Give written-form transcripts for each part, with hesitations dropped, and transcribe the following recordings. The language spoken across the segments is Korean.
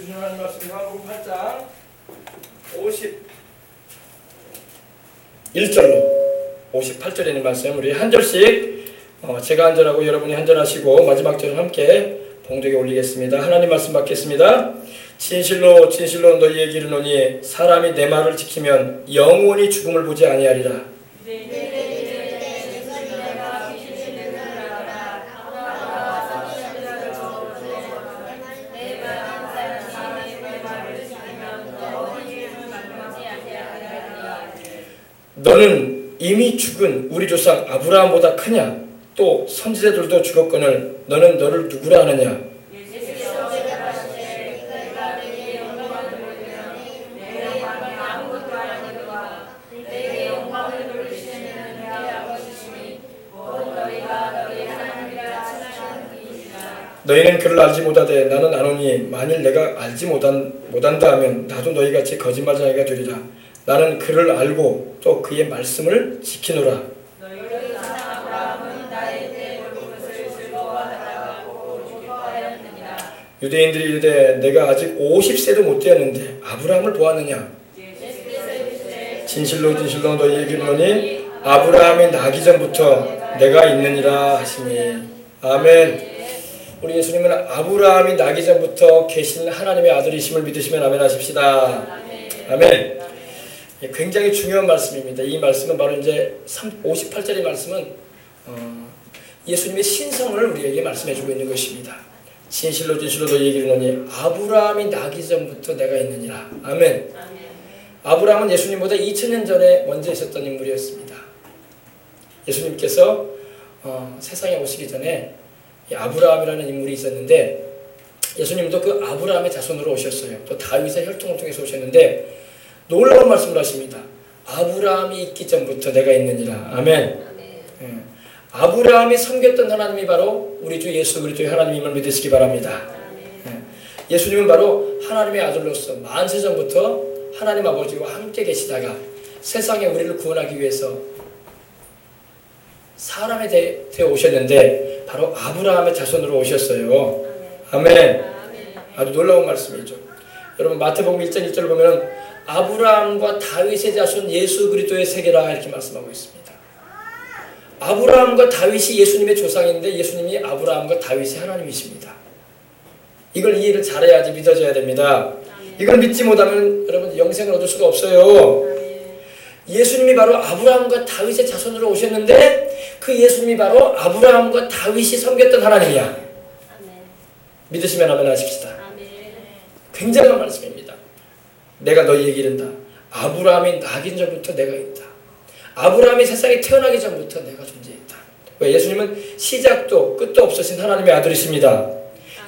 주신 하나님 말씀 요한복음 8장 51절로 58절에 있는 말씀 우리 한 절씩 제가 한 절하고 여러분이 한 절 하시고 마지막 절을 함께 봉독에 올리겠습니다. 하나님 말씀 받겠습니다. 진실로 진실로 너희에게 이르노니 사람이 내 말을 지키면 영원히 죽음을 보지 아니하리라. 너는 이미 죽은 우리 조상 아브라함보다 크냐? 또 선지자들도 죽었거늘 너는 너를 누구라 하느냐? 너희는 그를 알지 못하되 나는 아노니 만일 내가 알지 못한다 하면 나도 너희같이 거짓말쟁이가 되리라. 나는 그를 알고 또 그의 말씀을 지키노라. 유대인들이 이르되 내가 아직 50세도 못 되었는데 아브라함을 보았느냐? 진실로 진실로 너희에게 이르노니 아브라함이 나기 전부터 내가 있느니라 하시니. 아멘. 우리 예수님은 아브라함이 나기 전부터 계신 하나님의 아들이심을 믿으시면 아멘 하십시다. 아멘. 굉장히 중요한 말씀입니다. 이 말씀은 바로 이제 58절의 말씀은 예수님의 신성을 우리에게 말씀해주고 있는 것입니다. 진실로 진실로 너희에게 이르노니 아브라함이 나기 전부터 내가 있느니라. 아멘. 아브라함은 예수님보다 2000년 전에 먼저 있었던 인물이었습니다. 예수님께서 세상에 오시기 전에 아브라함이라는 인물이 있었는데 예수님도 그 아브라함의 자손으로 오셨어요. 또 다윗의 혈통을 통해서 오셨는데 놀라운 말씀을 하십니다. 아브라함이 있기 전부터 내가 있느니라. 아멘. 아브라함이 섬겼던 하나님이 바로 우리 주 예수 그리스도의 하나님임을 믿으시기 바랍니다. 예수님은 바로 하나님의 아들로서 만세 전부터 하나님 아버지와 함께 계시다가 세상에 우리를 구원하기 위해서 사람이 되어 오셨는데 바로 아브라함의 자손으로 오셨어요. 아멘. 아주 놀라운 말씀이죠. 여러분 마태복음 1장 1절을 보면 아브라함과 다윗의 자손 예수 그리스도의 세계라 이렇게 말씀하고 있습니다. 아브라함과 다윗이 예수님의 조상인데 예수님이 아브라함과 다윗의 하나님이십니다. 이걸 이해를 잘해야지 믿어져야 됩니다. 이걸 믿지 못하면 여러분 영생을 얻을 수가 없어요. 예수님이 바로 아브라함과 다윗의 자손으로 오셨는데 그 예수님이 바로 아브라함과 다윗이 섬겼던 하나님이야. 믿으시면 아멘 하십시다. 굉장한 말씀입니다. 내가 너희에게 이른다. 아브라함이 나기 전부터 내가 있다. 아브라함이 세상에 태어나기 전부터 내가 존재했다. 왜? 예수님은 시작도 끝도 없으신 하나님의 아들이십니다.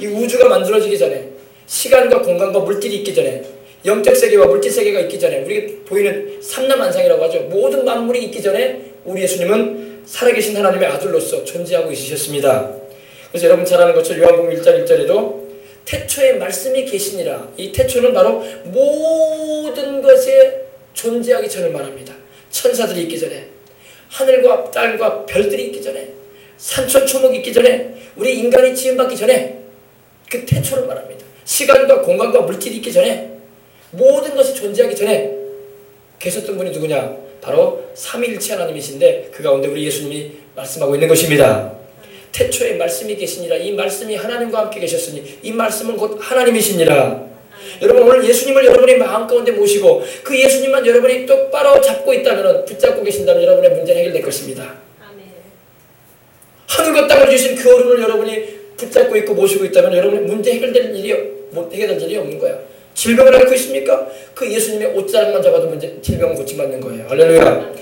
이 우주가 만들어지기 전에 시간과 공간과 물질이 있기 전에 영적 세계와 물질 세계가 있기 전에 우리가 보이는 삼라만상이라고 하죠. 모든 만물이 있기 전에 우리 예수님은 살아계신 하나님의 아들로서 존재하고 있으셨습니다. 그래서 여러분 잘 아는 것처럼 요한복음 1장 1절에도 태초에 말씀이 계시니라. 이 태초는 바로 모든 것에 존재하기 전을 말합니다. 천사들이 있기 전에 하늘과 땅과 별들이 있기 전에 산천초목이 있기 전에 우리 인간이 지음받기 전에 그 태초를 말합니다. 시간과 공간과 물질이 있기 전에 모든 것이 존재하기 전에 계셨던 분이 누구냐? 바로 삼위일체 하나님이신데 그 가운데 우리 예수님이 말씀하고 있는 것입니다. 태초에 말씀이 계시니라. 이 말씀이 하나님과 함께 계셨으니 이 말씀은 곧 하나님이시니라. 여러분 오늘 예수님을 여러분의 마음 가운데 모시고 그 예수님만 여러분이 똑바로 잡고 있다면 붙잡고 계신다면 여러분의 문제는 해결될 것입니다. 하늘과 땅을 주신 그 어른을 여러분이 붙잡고 있고 모시고 있다면 여러분의 문제 해결될 일이 없는 거야. 질병을 앓고 있습니까? 그 예수님의 옷자락만 잡아도 문제 질병은 고침받는 거예요. 할렐루야.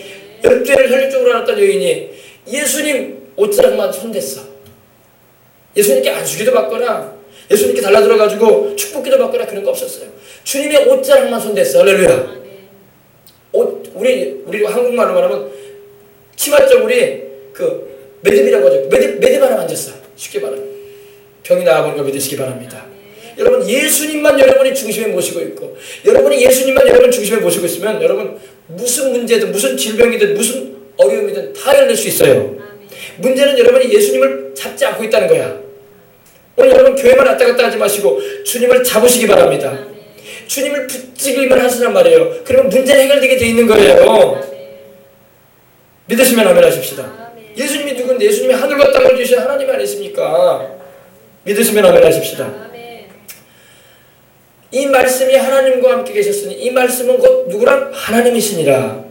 12회를 혈육적으로 앓았던 여인이 예수님 옷자락만 손댔어. 예수님께 안수기도 받거나 예수님께 달라들어가지고 축복기도 받거나 그런 거 없었어요. 주님의 옷자락만 손댔어. 할렐루야. 우리 한국말로 말하면 치맛적 우리 그 매듭이라고 하죠. 매듭 하나 만졌어. 쉽게 말하면 병이 나아보는 걸 믿으시기 바랍니다. 여러분 예수님만 여러분이 중심에 모시고 있고 여러분이 예수님만 여러분 중심에 모시고 있으면 여러분 무슨 문제든 무슨 질병이든 무슨 어려움이든 다 해결될 수 있어요. 문제는 여러분이 예수님을 잡지 않고 있다는 거야. 오늘 여러분 교회만 왔다 갔다 하지 마시고 주님을 잡으시기 바랍니다. 주님을 붙이기만 하시란 말이에요. 그러면 문제는 해결되게 돼 있는 거예요. 믿으시면 아멘 하십시다. 예수님이 누군데? 예수님이 하늘과 땅을 주신 하나님 아니십니까? 믿으시면 아멘 하십시다. 이 말씀이 하나님과 함께 계셨으니 이 말씀은 곧 누구랑? 하나님이시니라.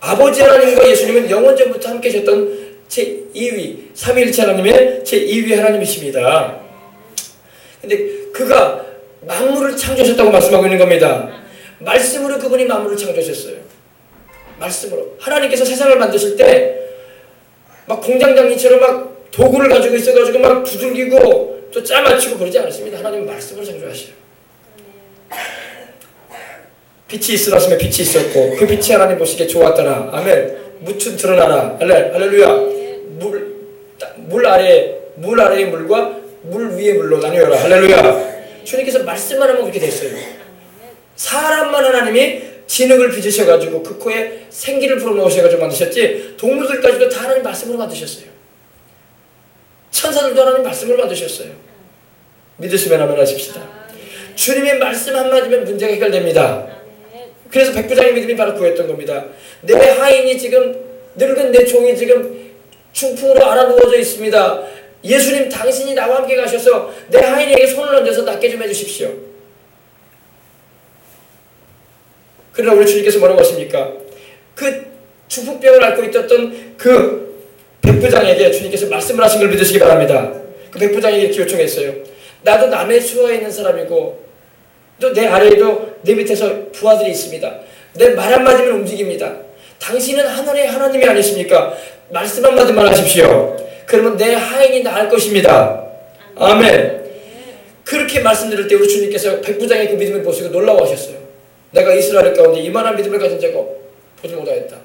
아버지 하나님과 예수님은 영원전부터 함께 계셨던 제2위 삼위일체 하나님의 제2위 하나님이십니다. 근데 그가 만물을 창조하셨다고 말씀하고 있는 겁니다. 말씀으로 그분이 만물을 창조하셨어요. 말씀으로. 하나님께서 세상을 만드실 때 막 공장장이처럼 막 도구를 가지고 있어가지고 막 두들기고 또 짜맞추고 그러지 않았습니다. 하나님은 말씀으로 창조하셔요. 빛이 있으라 하시면 빛이 있었고 그 빛이 하나님 보시기에 좋았더라. 아멘. 무춘 드러나라. 할렐루야. 물 아래의 물과 물 위의 물로 나뉘어라. 할렐루야. 주님께서 말씀만 하면 그렇게 됐어요. 사람만 하나님이 진흙을 빚으셔가지고 그 코에 생기를 불어넣으셔가지고 만드셨지 동물들까지도 다 하나님 말씀으로 만드셨어요. 천사들도 하나님 말씀으로 만드셨어요. 믿으시면 아멘 하십시다. 주님의 말씀 한마디면 문제가 해결됩니다. 그래서 백부장의 믿음이 바로 그거였던 겁니다. 내 하인이 지금 늙은 내 종이 지금 중풍으로 알아누워져 있습니다. 예수님 당신이 나와 함께 가셔서 내 하인에게 손을 얹어서 낫게 좀 해주십시오. 그러나 우리 주님께서 뭐라고 하십니까? 그 중풍병을 앓고 있었던 그 백부장에게 주님께서 말씀을 하신 걸 믿으시기 바랍니다. 그 백부장에게 이렇게 요청했어요. 나도 남의 수하에 있는 사람이고 또 내 아래에도 내 밑에서 부하들이 있습니다. 내 말 한마디면 움직입니다. 당신은 하늘의 하나님이 아니십니까? 말씀 한마디만 하십시오. 그러면 내 하인이 나을 것입니다. 아멘. 그렇게 말씀드릴 때 우리 주님께서 백부장의 그 믿음을 보시고 놀라워하셨어요. 내가 이스라엘 가운데 이만한 믿음을 가진 자가 보지 못하였다.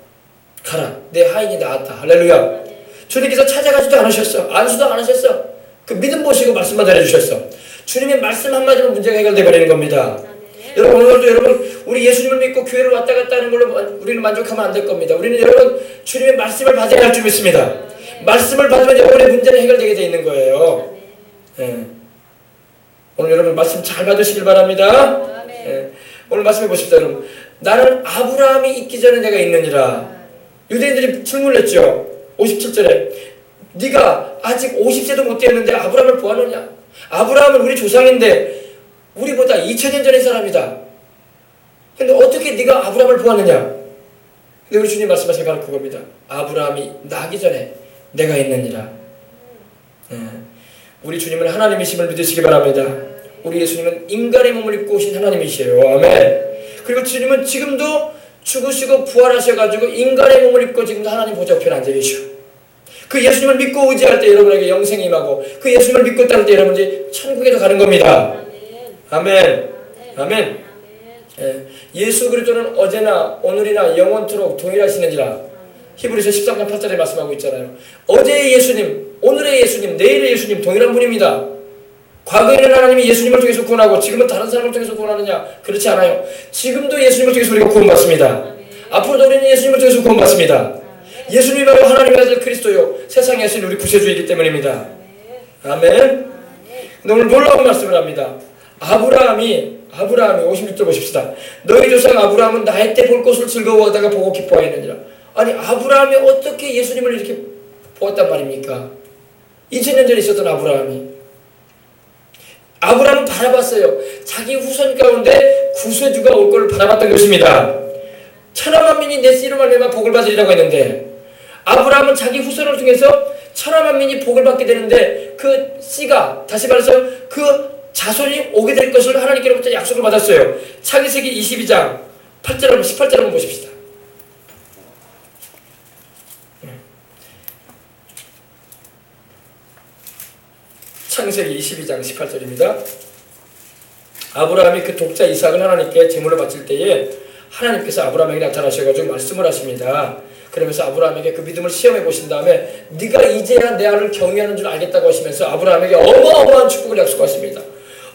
가라. 내 하인이 나았다. 할렐루야. 주님께서 찾아가지도 않으셨어. 안수도 안 하셨어. 그 믿음 보시고 말씀만 전해주셨어. 주님의 말씀 한마디면 문제가 해결되어 버리는 겁니다. 여러분 오늘도 여러분 우리 예수님을 믿고 교회를 왔다 갔다 하는 걸로 우리는 만족하면 안 될 겁니다. 우리는 여러분 주님의 말씀을 받아야 할 줄 믿습니다. 말씀을 받으면 여러분의 문제는 해결되게 되어 있는 거예요. 오늘 여러분 말씀 잘 받으시길 바랍니다. 오늘 말씀해 보십시오. 여러분 나는 아브라함이 있기 전에 내가 있느니라. 유대인들이 질문을 했죠. 57절에 네가 아직 50세도 못 되었는데 아브라함을 보았느냐. 아브라함은 우리 조상인데 우리보다 2000년 전의 사람이다. 근데 어떻게 네가 아브라함을 보았느냐. 근데 우리 주님 말씀하신 바로 그겁니다. 아브라함이 나기 전에 내가 있느니라. 우리 주님은 하나님이심을 믿으시기 바랍니다. 우리 예수님은 인간의 몸을 입고 오신 하나님이시에요. 아멘. 그리고 주님은 지금도 죽으시고 부활하셔가지고 인간의 몸을 입고 지금도 하나님 보좌 우편에 앉아 계시오. 그 예수님을 믿고 의지할 때 여러분에게 영생이 임하고 그 예수님을 믿고 따를 때 여러분이 천국에도 가는 겁니다. 아멘. 아멘. 예수 그리스도는 어제나 오늘이나 영원토록 동일하시느니라. 히브리서 13장 8절에 말씀하고 있잖아요. 어제의 예수님, 오늘의 예수님, 내일의 예수님 동일한 분입니다. 과거에는 하나님이 예수님을 통해서 구원하고 지금은 다른 사람을 통해서 구원하느냐? 그렇지 않아요. 지금도 예수님을 통해서 우리가 구원받습니다. 앞으로도 우리는 예수님을 통해서 구원받습니다. 예수님이 바로 하나님의 아들 그리스도요 세상에 하신 우리 구세주이기 때문입니다. 아멘. 근데 오늘 놀라운 말씀을 합니다. 아브라함이 56절 보십시다. 너희 조상 아브라함은 나의 때 볼 것을 즐거워하다가 보고 기뻐하였느니라. 아니 아브라함이 어떻게 예수님을 이렇게 보았단 말입니까? 2000년 전에 있었던 아브라함은 바라봤어요. 자기 후손 가운데 구세주가 올 것을 바라봤던 것입니다. 천하만민이 내 씨로 말미암아 복을 받으리라고 했는데 아브라함은 자기 후손을 통해서 천하만민이 복을 받게 되는데 그 씨가 다시 말해서 그 자손이 오게 될 것을 하나님께로부터 약속을 받았어요. 창세기 22장 8절 18절 한번 보십시다. 창세기 22장 18절입니다. 아브라함이 그 독자 이삭을 하나님께 제물로 바칠 때에 하나님께서 아브라함에게 나타나셔가지고 말씀을 하십니다. 그러면서 아브라함에게 그 믿음을 시험해 보신 다음에 네가 이제야 내 아를 경외하는 줄 알겠다고 하시면서 아브라함에게 어마어마한 축복을 약속하십니다.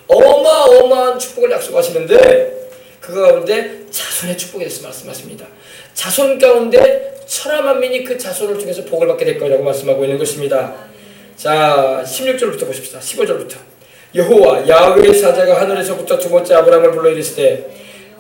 어마어마한 축복을 약속하시는데 그 가운데 자손의 축복에 대해서 말씀하십니다. 자손 가운데 천하만민이 그 자손을 통해서 복을 받게 될 거라고 말씀하고 있는 것입니다. 자 16절부터 보십시다. 15절부터 여호와 야훼의 사자가 하늘에서부터 두 번째 아브라함을 불러 이르시되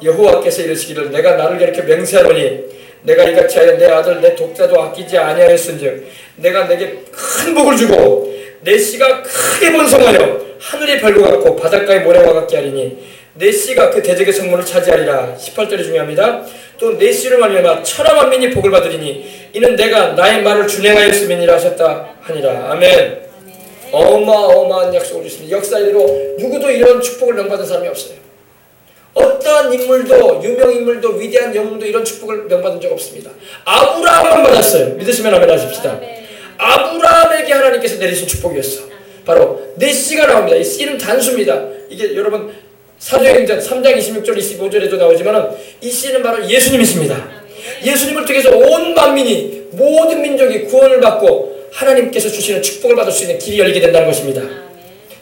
여호와께서 이르시기를 내가 나를 가리켜 맹세하노니 내가 이같이 하여 내 아들 내 독자도 아끼지 아니하였은즉 내가 내게 큰 복을 주고 내 씨가 크게 번성하여 하늘의 별과 같고 바닷가의 모래와 같게 하리니 내 씨가 그 대적의 성문을 차지하리라. 18절이 중요합니다. 또 내 씨로 말미암아 천하 만민이 복을 받으리니 이는 내가 나의 말을 준행하였음이니라 하셨다 하니라. 아멘. 어마어마한 약속을 주십니다. 역사 이래로 누구도 이런 축복을 명받은 사람이 없어요. 어떠한 인물도 유명 인물도 위대한 영웅도 이런 축복을 명받은 적 없습니다. 아브라함만 받았어요. 믿으시면 아멘 하십시다. 아브라함에게 하나님께서 내리신 축복이었어. 바로 내 씨가 나옵니다. 이 씨는 단수입니다. 이게 여러분 사도행전 3장 26절 25절에도 나오지만 이 씨는 바로 예수님이십니다. 예수님을 통해서 온 만민이 모든 민족이 구원을 받고 하나님께서 주시는 축복을 받을 수 있는 길이 열리게 된다는 것입니다.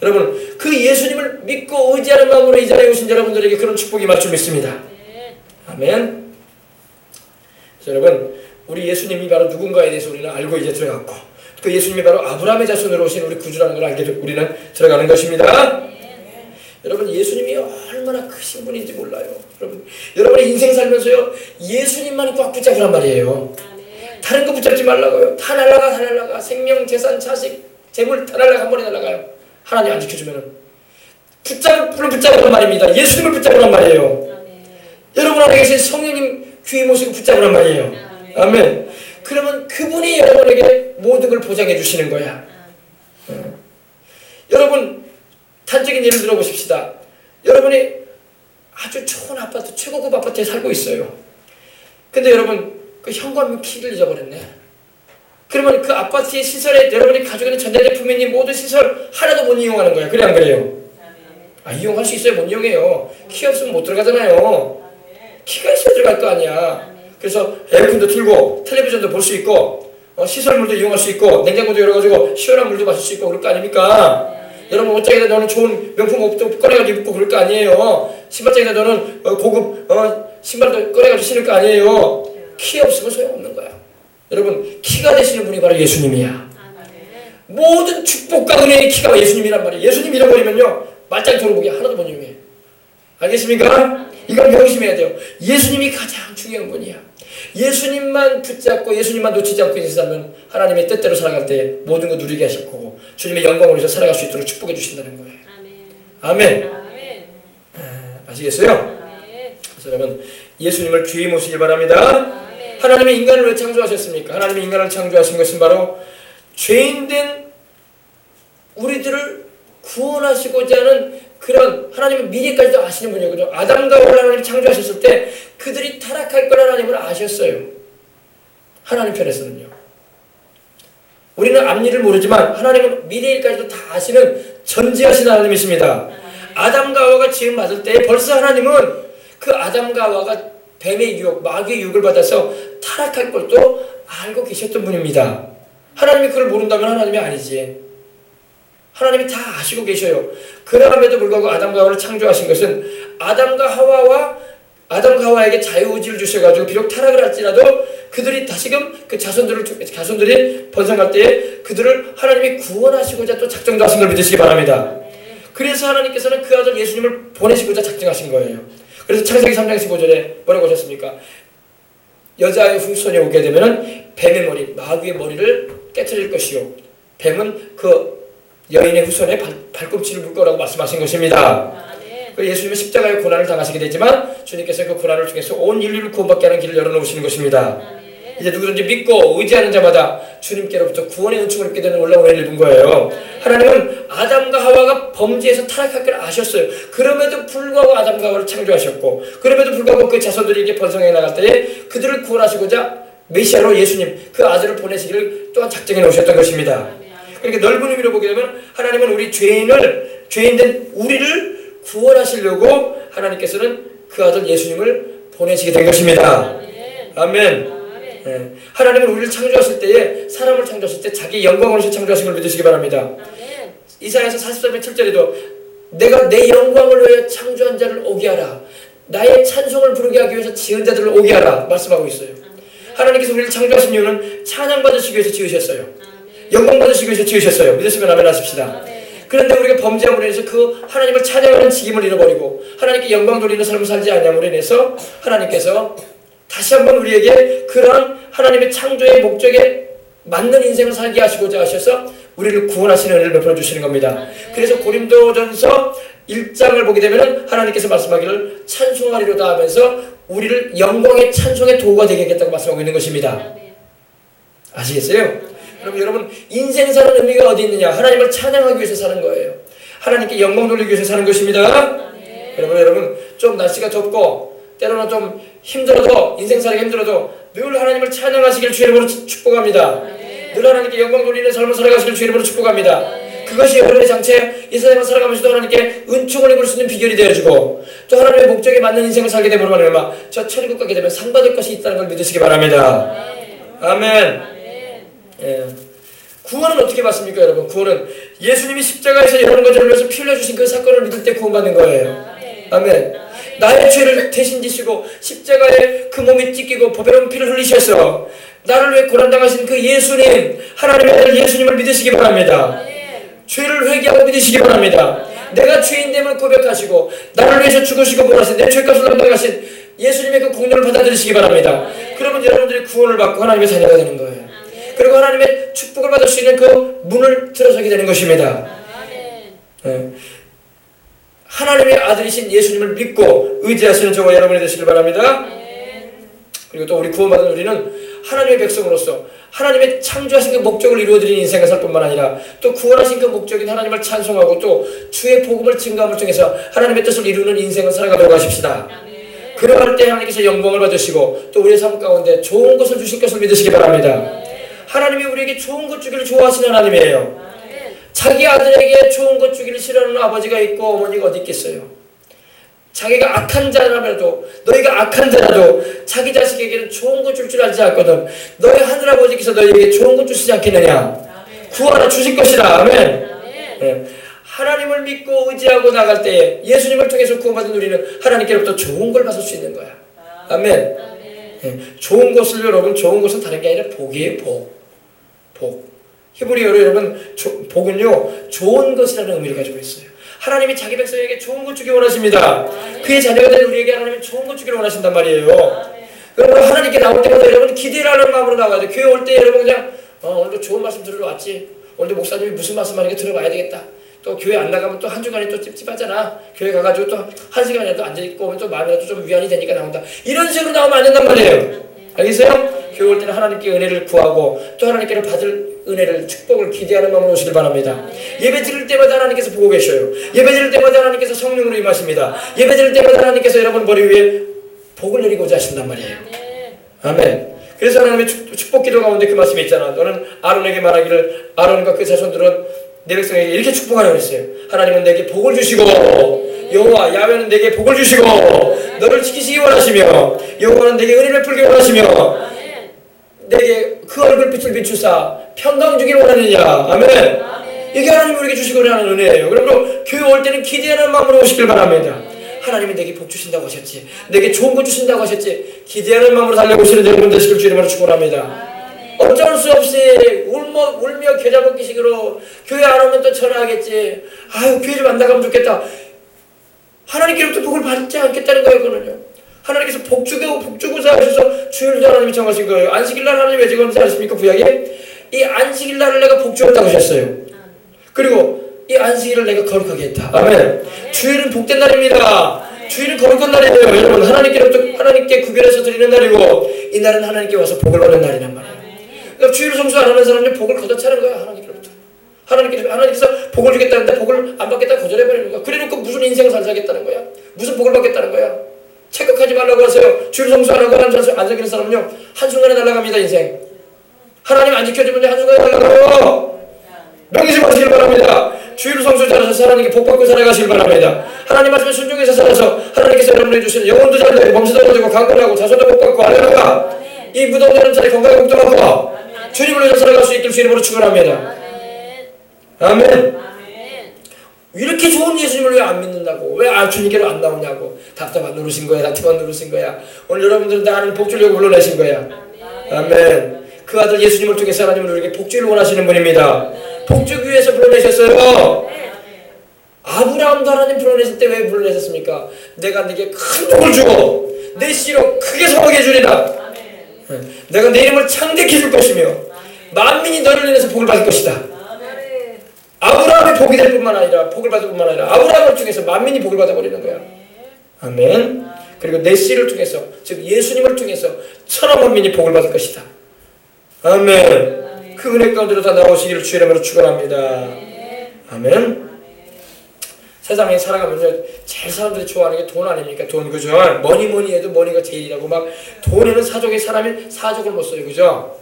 여러분 그 예수님을 믿고 의지하는 마음으로 이 자리에 오신 여러분들에게 그런 축복이 임할 줄 믿습니다. 아멘. 여러분 우리 예수님이 바로 누군가에 대해서 우리는 알고 이제 들어갔고 그 예수님이 바로 아브라함의 자손으로 오신 우리 구주라는 걸 알게 우리는 들어가는 것입니다. 여러분 예수님이 얼마나 크신 분인지 몰라요. 여러분의 인생 살면서요 예수님만이 꽉 붙잡으란 말이에요. 다른 거 붙잡지 말라고요. 다 날라가. 생명, 재산, 자식, 재물 다 날라가. 한 번에 날라가요. 하나님 안 지켜주면은 붙잡으란 말입니다. 예수님을 붙잡으란 말이에요. 여러분 안에 계신 성령님 귀히 모시고 붙잡으란 말이에요. 아멘. 그러면 그분이 여러분에게 모든 걸 보장해 주시는 거야. 여러분 단적인 예를 들어보십시다. 여러분이 아주 좋은 아파트, 최고급 아파트에 살고 있어요. 근데 여러분 그 현관문 키를 잊어버렸네. 그러면 그 아파트의 시설에 여러분이 가지고 있는 전자제품이니 모든 시설 하나도 못 이용하는 거예요. 그래 안 그래요? 이용할 수 있어요? 못 이용해요. 키 없으면 못 들어가잖아요. 키가 있어야 들어갈 거 아니야. 그래서 에어컨도 틀고 텔레비전도 볼 수 있고 시설물도 이용할 수 있고 냉장고도 열어가지고 시원한 물도 마실 수 있고 그럴 거 아닙니까? 여러분 옷장에다 너는 좋은 명품 옷도 꺼내가지고 입고 그럴 거 아니에요. 신발장에다 너는 고급 신발도 꺼내가지고 신을 거 아니에요. 키 없으면 소용없는 거야. 여러분 키가 되시는 분이 바로 예수님이야. 모든 축복과 은혜의 키가 예수님이란 말이에요. 예수님 잃어버리면요 말짱 도루묵이 하나도 못 이용해. 알겠습니까? 이걸 명심해야 돼요. 예수님이 가장 중요한 분이야. 예수님만 붙잡고 예수님만 놓치지 않고 있으면 하나님의 뜻대로 살아갈 때 모든 거 누리게 하실 거고 주님의 영광을 위해서 살아갈 수 있도록 축복해 주신다는 거예요. 아멘. 아시겠어요? 그래서 여러분 예수님을 귀히 모시길 바랍니다. 하나님이 인간을 왜 창조하셨습니까? 하나님이 인간을 창조하신 것은 바로 죄인된 우리들을 구원하시고자 하는 그런 하나님의 미래까지도 아시는 분이에요. 그죠? 아담과 하와를 하나님이 창조하셨을 때 그들이 타락할 걸 하나님은 아셨어요. 하나님 편에서는요. 우리는 앞일을 모르지만 하나님은 미래일까지도 다 아시는 전지하신 하나님이십니다. 아담과 하와가 지음 받을 때 벌써 하나님은 그 아담과 하와가 뱀의 유혹, 마귀의 유혹을 받아서 타락할 것도 알고 계셨던 분입니다. 하나님이 그걸 모른다면 하나님이 아니지. 하나님이 다 아시고 계셔요. 그럼에도 불구하고 아담과 하와를 창조하신 것은 아담과 하와에게 자유의지를 주셔가지고 비록 타락을 할지라도 그들이 다시금 그 자손들이 번성할 때에 그들을 하나님이 구원하시고자 또 작정도 하신 걸 믿으시기 바랍니다. 그래서 하나님께서는 그 아들 예수님을 보내시고자 작정하신 거예요. 그래서 창세기 3장 15절에 뭐라고 하셨습니까? 여자의 후손이 오게 되면은 뱀의 머리, 마귀의 머리를 깨트릴 것이요. 뱀은 그 여인의 후손의 발꿈치를 물 거라고 말씀하신 것입니다. 예수님은 십자가의 고난을 당하시게 되지만 주님께서 그 고난을 통해서 온 인류를 구원받게 하는 길을 열어놓으시는 것입니다. 이제 누구든지 믿고 의지하는 자마다 주님께로부터 구원의 은총을 입게 되는 놀라운 은혜를 입은 거예요. 하나님은 아담과 하와가 범죄에서 타락할 걸 아셨어요. 그럼에도 불구하고 아담과 하와를 창조하셨고 그럼에도 불구하고 그 자손들이 이제 번성해 나갈 때에 그들을 구원하시고자 메시아로 예수님 그 아들을 보내시기를 또한 작정해 놓으셨던 것입니다. 그러니까 넓은 의미로 보게 되면 하나님은 우리 죄인된 우리를 구원하시려고 하나님께서는 그 아들 예수님을 보내시게 된 것입니다. 아멘. 네. 하나님은 우리를 창조하실 때에 사람을 창조하실 때 자기 영광으로서 창조하신 걸 믿으시기 바랍니다. 이사야서 43장 7절에도 내가 내 영광을 위하여 창조한 자를 오게 하라. 나의 찬송을 부르게 하기 위해서 지은 자들을 오게 하라 말씀하고 있어요. 하나님께서 우리를 창조하신 이유는 찬양받으시기 위해서 지으셨어요. 영광받으시기 위해서 지으셨어요. 믿으시면 아멘 하십시다. 그런데 우리가 범죄함으로 인해서 그 하나님을 찬양하는 직임을 잃어버리고 하나님께 영광 돌리는 삶을 살지 않냐므로 인해서 하나님께서 다시 한번 우리에게 그런 하나님의 창조의 목적에 맞는 인생을 살게 하시고자 하셔서 우리를 구원하시는 은혜를 베풀어 주시는 겁니다. 그래서 고린도전서 1장을 보게 되면 하나님께서 말씀하기를 찬송하리로다 하면서 우리를 영광의 찬송의 도구가 되게 하겠다고 말씀하고 있는 것입니다. 아시겠어요? 그럼 여러분 인생 사는 의미가 어디 있느냐? 하나님을 찬양하기 위해서 사는 거예요. 하나님께 영광 돌리기 위해서 사는 것입니다. 여러분 좀 날씨가 덥고 때로는 좀 힘들어도 인생 살기가 힘들어도 늘 하나님을 찬양하시길 주의 이름으로 축복합니다. 늘 하나님께 영광 돌리는 삶을 살아가시길 주의 이름으로 축복합니다. 그것이 여러분의 장체 이 세상을 살아가면서도 하나님께 은총을 입을 수 있는 비결이 되어지고 또 하나님의 목적에 맞는 인생을 살게 되면 말이야 저 천국 가게 되면 상 받을 것이 있다는 걸 믿으시기 바랍니다. 아멘. 예. 구원은 어떻게 받습니까 여러분? 구원은 예수님이 십자가에서 여러분 것들을 위해서 피 흘려주신 그 사건을 믿을 때 구원받는 거예요. 아멘. 나의 죄를 대신 지시고 십자가에 그 몸이 찢기고 보배로운 피를 흘리셔서 나를 위해 고난당하신 그 예수님, 하나님의 아들 예수님을 믿으시기 바랍니다. 죄를 회개하고 믿으시기 바랍니다. 내가 죄인됨을 고백하시고 나를 위해서 죽으시고 부활하신 내 죄값을 담당하신 예수님의 그 공로를 받아들이시기 바랍니다. 그러면 여러분들이 구원을 받고 하나님의 자녀가 되는 거예요. 그리고 하나님의 축복을 받을 수 있는 그 문을 들어서게 되는 것입니다. 네. 하나님의 아들이신 예수님을 믿고 의지하시는 저와 여러분이 되시길 바랍니다. 그리고 또 우리 구원받은 우리는 하나님의 백성으로서 하나님의 창조하신 그 목적을 이루어드리는 인생을 살 뿐만 아니라 또 구원하신 그 목적인 하나님을 찬송하고 또 주의 복음을 증거함을 통해서 하나님의 뜻을 이루는 인생을 살아가도록 하십시다. 그러할 때 하나님께서 영광을 받으시고 또 우리의 삶 가운데 좋은 것을 주실 것을 믿으시기 바랍니다. 하나님이 우리에게 좋은 것 주기를 좋아하시는 하나님이에요. 자기 아들에게 좋은 것 주기를 싫어하는 아버지가 있고 어머니가 어디 있겠어요. 자기가 악한 자라도 너희가 악한 자라도 자기 자식에게는 좋은 것 줄 줄 알지 않거든 너희 하늘아버지께서 너희에게 좋은 것 주시지 않겠느냐. 구하라 주실 것이라. 아멘. 네. 하나님을 믿고 의지하고 나갈 때 예수님을 통해서 구원받은 우리는 하나님께로부터 좋은 걸 받을 수 있는 거야. 아멘. 네. 좋은 것을 여러분 좋은 것은 다른 게 아니라 복이에요. 복. 히브리어로 여러분 복은요 좋은 것이라는 의미를 가지고 있어요. 하나님이 자기 백성에게 좋은 것 주기 원하십니다. 그의 자녀가 된 우리에게 하나님이 좋은 것 주기를 원하신단 말이에요. 여러분 하나님께 나올 때마다 여러분 기대를 하는 마음으로 나와야 돼. 교회 올 때 여러분 그냥 오늘도 좋은 말씀 들으러 왔지. 오늘도 목사님이 무슨 말씀하는 게 들어봐야 되겠다. 또 교회 안 나가면 또 한 주간이 또 찝찝하잖아. 교회 가가지고 또 한 시간이라도 앉아있고 오면 또 마음이라도 좀 위안이 되니까 나온다. 이런 식으로 나오면 안 된단 말이에요. 알겠어요? 교회 올 때는 하나님께 은혜를 구하고 또 하나님께로 받을 은혜를 축복을 기대하는 마음으로 오시길 바랍니다. 예배 드릴 때마다 하나님께서 보고 계셔요. 예배 드릴 때마다 하나님께서 성령으로 임하십니다. 예배 드릴 때마다 하나님께서 여러분 머리 위에 복을 내리고자 하신단 말이에요. 아멘. 그래서 하나님의 축복 기도 가운데 그 말씀이 있잖아. 너는 아론에게 말하기를 아론과 그 자손들은 내 백성에게 이렇게 축복하라고 했어요. 하나님은 내게 복을 주시고 여호와 야훼는 내게 복을 주시고 너를 지키시기 원하시며 여호와는 내게 은혜를 베풀기 원하시며 내게 그 얼굴빛을 비추사 평강 주기를 원하느냐. 아멘. 이게 하나님이 우리에게 주시고 하는 은혜예요. 그러므로 교회 올 때는 기대하는 마음으로 오시길 바랍니다. 하나님이 내게 복 주신다고 하셨지. 내게 좋은 거 주신다고 하셨지. 기대하는 마음으로 달려오시는 여러분 되시길 주님으로 축원합니다. 어쩔 수 없이 울며 겨자먹기식으로 교회 안 오면 또 전화하겠지. 아유 교회 좀 안 나가면 좋겠다. 하나님께로부터 복을 받지 않겠다는 거예요. 그거는요. 하나님께서 복 주고자 하셔서 주일도 하나님이 정하신 거예요. 안식일날 하나님이 왜 정하지 않습니까? 구약에 이 안식일날을 내가 복 주었다고 하셨어요. 그리고 이 안식일을 내가 거룩하게 했다. 아멘. 주일은 복된 날입니다. 주일은 거룩한 날이에요. 여러분 하나님께 구별해서 드리는 날이고 이 날은 하나님께 와서 복을 받는 날이란 말이에요. 그러니까 주일을 성수 안 하는 사람은 복을 걷어차는 거야. 하나님께로부터. 하나님께서 복을 주겠다는데 복을 안 받겠다 거절해버리는 거야. 그래놓고 무슨 인생을 살자겠다는 거야. 무슨 복을 받겠다는 거야. 착각하지 말라고 하세요. 주일 성수 안 하고 안 지키는 사람은요 한순간에 날아갑니다. 인생. 하나님 안 지켜주면 한순간에 날아가요. 명심하시길 바랍니다. 주일 성수 잘해서 하나님께 복 받고 살아가시길 바랍니다. 하나님 말씀에 순종해서 살아서 하나님께서 여러분에게 주시는 영혼도 잘 되고 몸도 잘 되고 강건하고 자손도 복 받고 할렐루야. 이 무덤되는 자리 건강하게 복종하고 주님을 위해서 살아갈 수 있길 주님으로 축원합니다. 아멘. 이렇게 좋은 예수님을 왜 안 믿는다고? 왜 주님께로 안 나오냐고? 답답한 누르신 거야. 답답한 누르신 거야. 오늘 여러분들은 다 하나님 복 주려고 불러내신 거야. 아멘. 그 아들 예수님을 통해서 하나님은 우리에게 복 주를 원하시는 분입니다. 복 주기 위해서 불러내셨어요. 아브라함도 하나님 불러내실 때 왜 불러내셨습니까? 내가 네게 큰 복을 주고 내 씨로 크게 성하게 해주리라. 내가 내 이름을 창대케 해줄 것이며 만민이 너를 인해서 복을 받을 것이다. 아브라함이 복이 될 뿐만 아니라 복을 받을 뿐만 아니라 아브라함을 통해서 만민이 복을 받아버리는 거야. 아멘. 그리고 내 씨를 통해서 즉 예수님을 통해서 천하 만민이 복을 받을 것이다. 아멘. 그 은혜 가운데로 다 나오시기를 주의 이름으로 축원합니다. 아멘. 세상에 살아가면요 제일 사람들이 좋아하는 게 돈 아닙니까? 돈, 그죠? 뭐니 해도 머니가 제일이라고 막 돈에는 사족의 사람이 사족을 못 써요, 그죠?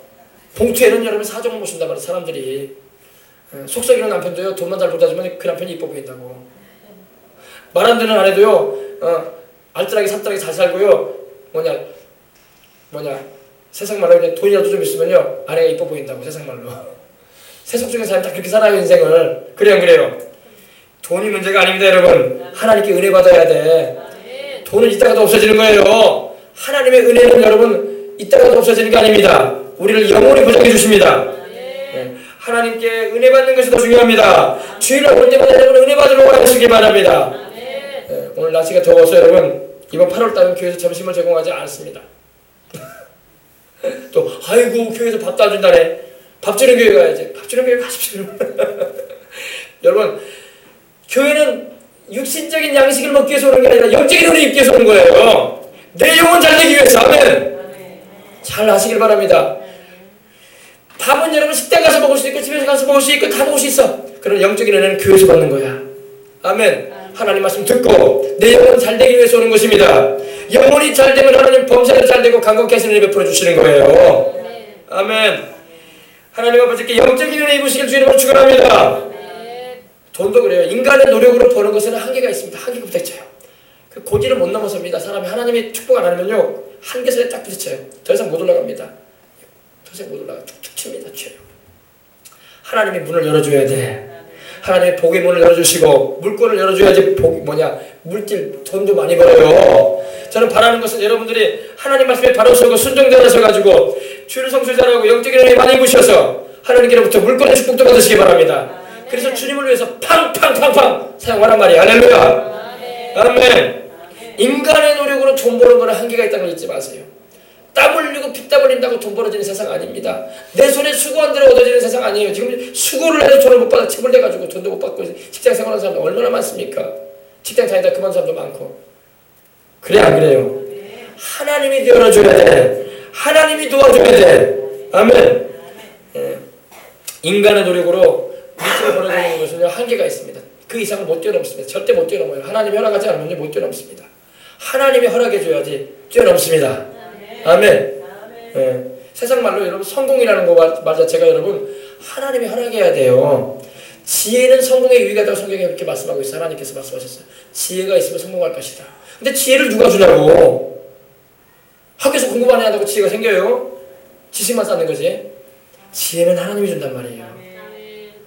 봉투에는 여러분 사족을 못 쓴단 말이에요, 사람들이. 속썩이는 남편도요 돈만 잘 벌다 주면 그 남편이 이뻐 보인다고. 말 안 되는 아내도요 알뜰하게 삽들하게 잘 살고요 뭐냐 세상 말로 그냥 돈이라도 좀 있으면요 아내가 이뻐 보인다고. 세상 말로 세속적인 사람이 다 그렇게 살아요, 인생을. 그래요, 안 그래요? 돈이 문제가 아닙니다, 여러분. 하나님께 은혜 받아야 돼. 돈은 이따가도 없어지는 거예요. 하나님의 은혜는 여러분 이따가도 없어지는 게 아닙니다. 우리를 영원히 보장해 주십니다. 하나님께 은혜 받는 것이 더 중요합니다. 주일날 볼 때마다 여러분 은혜 받으러 가시기 바랍니다. 오늘 날씨가 더워서 여러분 이번 8월달은 교회에서 점심을 제공하지 않습니다. 또 아이고 교회에서 밥도 안 준다네. 밥 주는 교회 가야지. 밥 주는 교회 가십시오. 여러분 교회는 육신적인 양식을 먹기 위해서 오는 게 아니라 영적인 은혜 입기 위해서 오는 거예요. 내 영혼 잘 되기 위해서. 아멘. 잘 아시길 바랍니다. 밥은 여러분 식당 가서 먹을 수 있고 집에서 가서 먹을 수 있고 다 먹을 수 있어. 그런 영적인 은혜는 교회에서 받는 거야. 아멘. 하나님 말씀 듣고 내 영혼 잘 되기 위해서 오는 것입니다. 영혼이 잘 되면 하나님 범사도 잘 되고 강건케 하시는 은혜 베풀어 주시는 거예요. 아멘. 하나님 아버지께 영적인 은혜 입으시길 주님으로 축원합니다. 돈도 그래요. 인간의 노력으로 버는 것에는 한계가 있습니다. 한계가 부딪혀요. 그 고지를 못 넘어섭니다. 사람이 하나님이 축복 안 하면요 한계선에 딱 부딪혀요. 더 이상 못 올라갑니다. 더 이상 못 올라가. 툭툭 칩니다. 쳐요. 하나님이 문을 열어줘야 돼. 하나님의 복의 문을 열어주시고 물권을 열어줘야지 물질 돈도 많이 벌어요. 저는 바라는 것은 여러분들이 하나님 말씀에 바로 서고 순종되셔가지고 주를 성수자라고 영적인 은혜 많이 입으셔서 하나님께로부터 물권의 축복도 받으시기 바랍니다. 그래서 주님을 위해서 팡팡팡팡 사용하란 말이에요. 할렐루야. 아멘. 인간의 노력으로 돈 버는 거는 한계가 있다는 걸 잊지 마세요. 땀 흘리고 피땀 흘린다고 돈 벌어지는 세상 아닙니다. 내 손에 수고한 대로 얻어지는 세상 아니에요. 지금 수고를 해도 돈을 못 받아 체불돼가지고 돈도 못 받고 직장 생활하는 사람도 얼마나 많습니까? 직장 다니다 그만 사람도 많고. 그래 안 그래요? 하나님이 열어줘야 돼. 하나님이 도와줘야 돼. 아멘. 인간의 노력으로 밑으로 벌어지는 것은 한계가 있습니다. 그 이상을 못 뛰어넘습니다. 절대 못 뛰어넘어요. 하나님이 허락하지 않으면 못 뛰어넘습니다. 하나님이 허락해줘야지 뛰어넘습니다. 아멘. 세상 말로 여러분 성공이라는 말 자체가 여러분 하나님이 허락해야 돼요. 지혜는 성공의 유의가 되고 성경에 그렇게 말씀하고 있어요. 하나님께서 말씀하셨어요. 지혜가 있으면 성공할 것이다. 근데 지혜를 누가 주냐고. 학교에서 공부만 해야 한다고 지혜가 생겨요? 지식만 쌓는 거지. 지혜는 하나님이 준단 말이에요.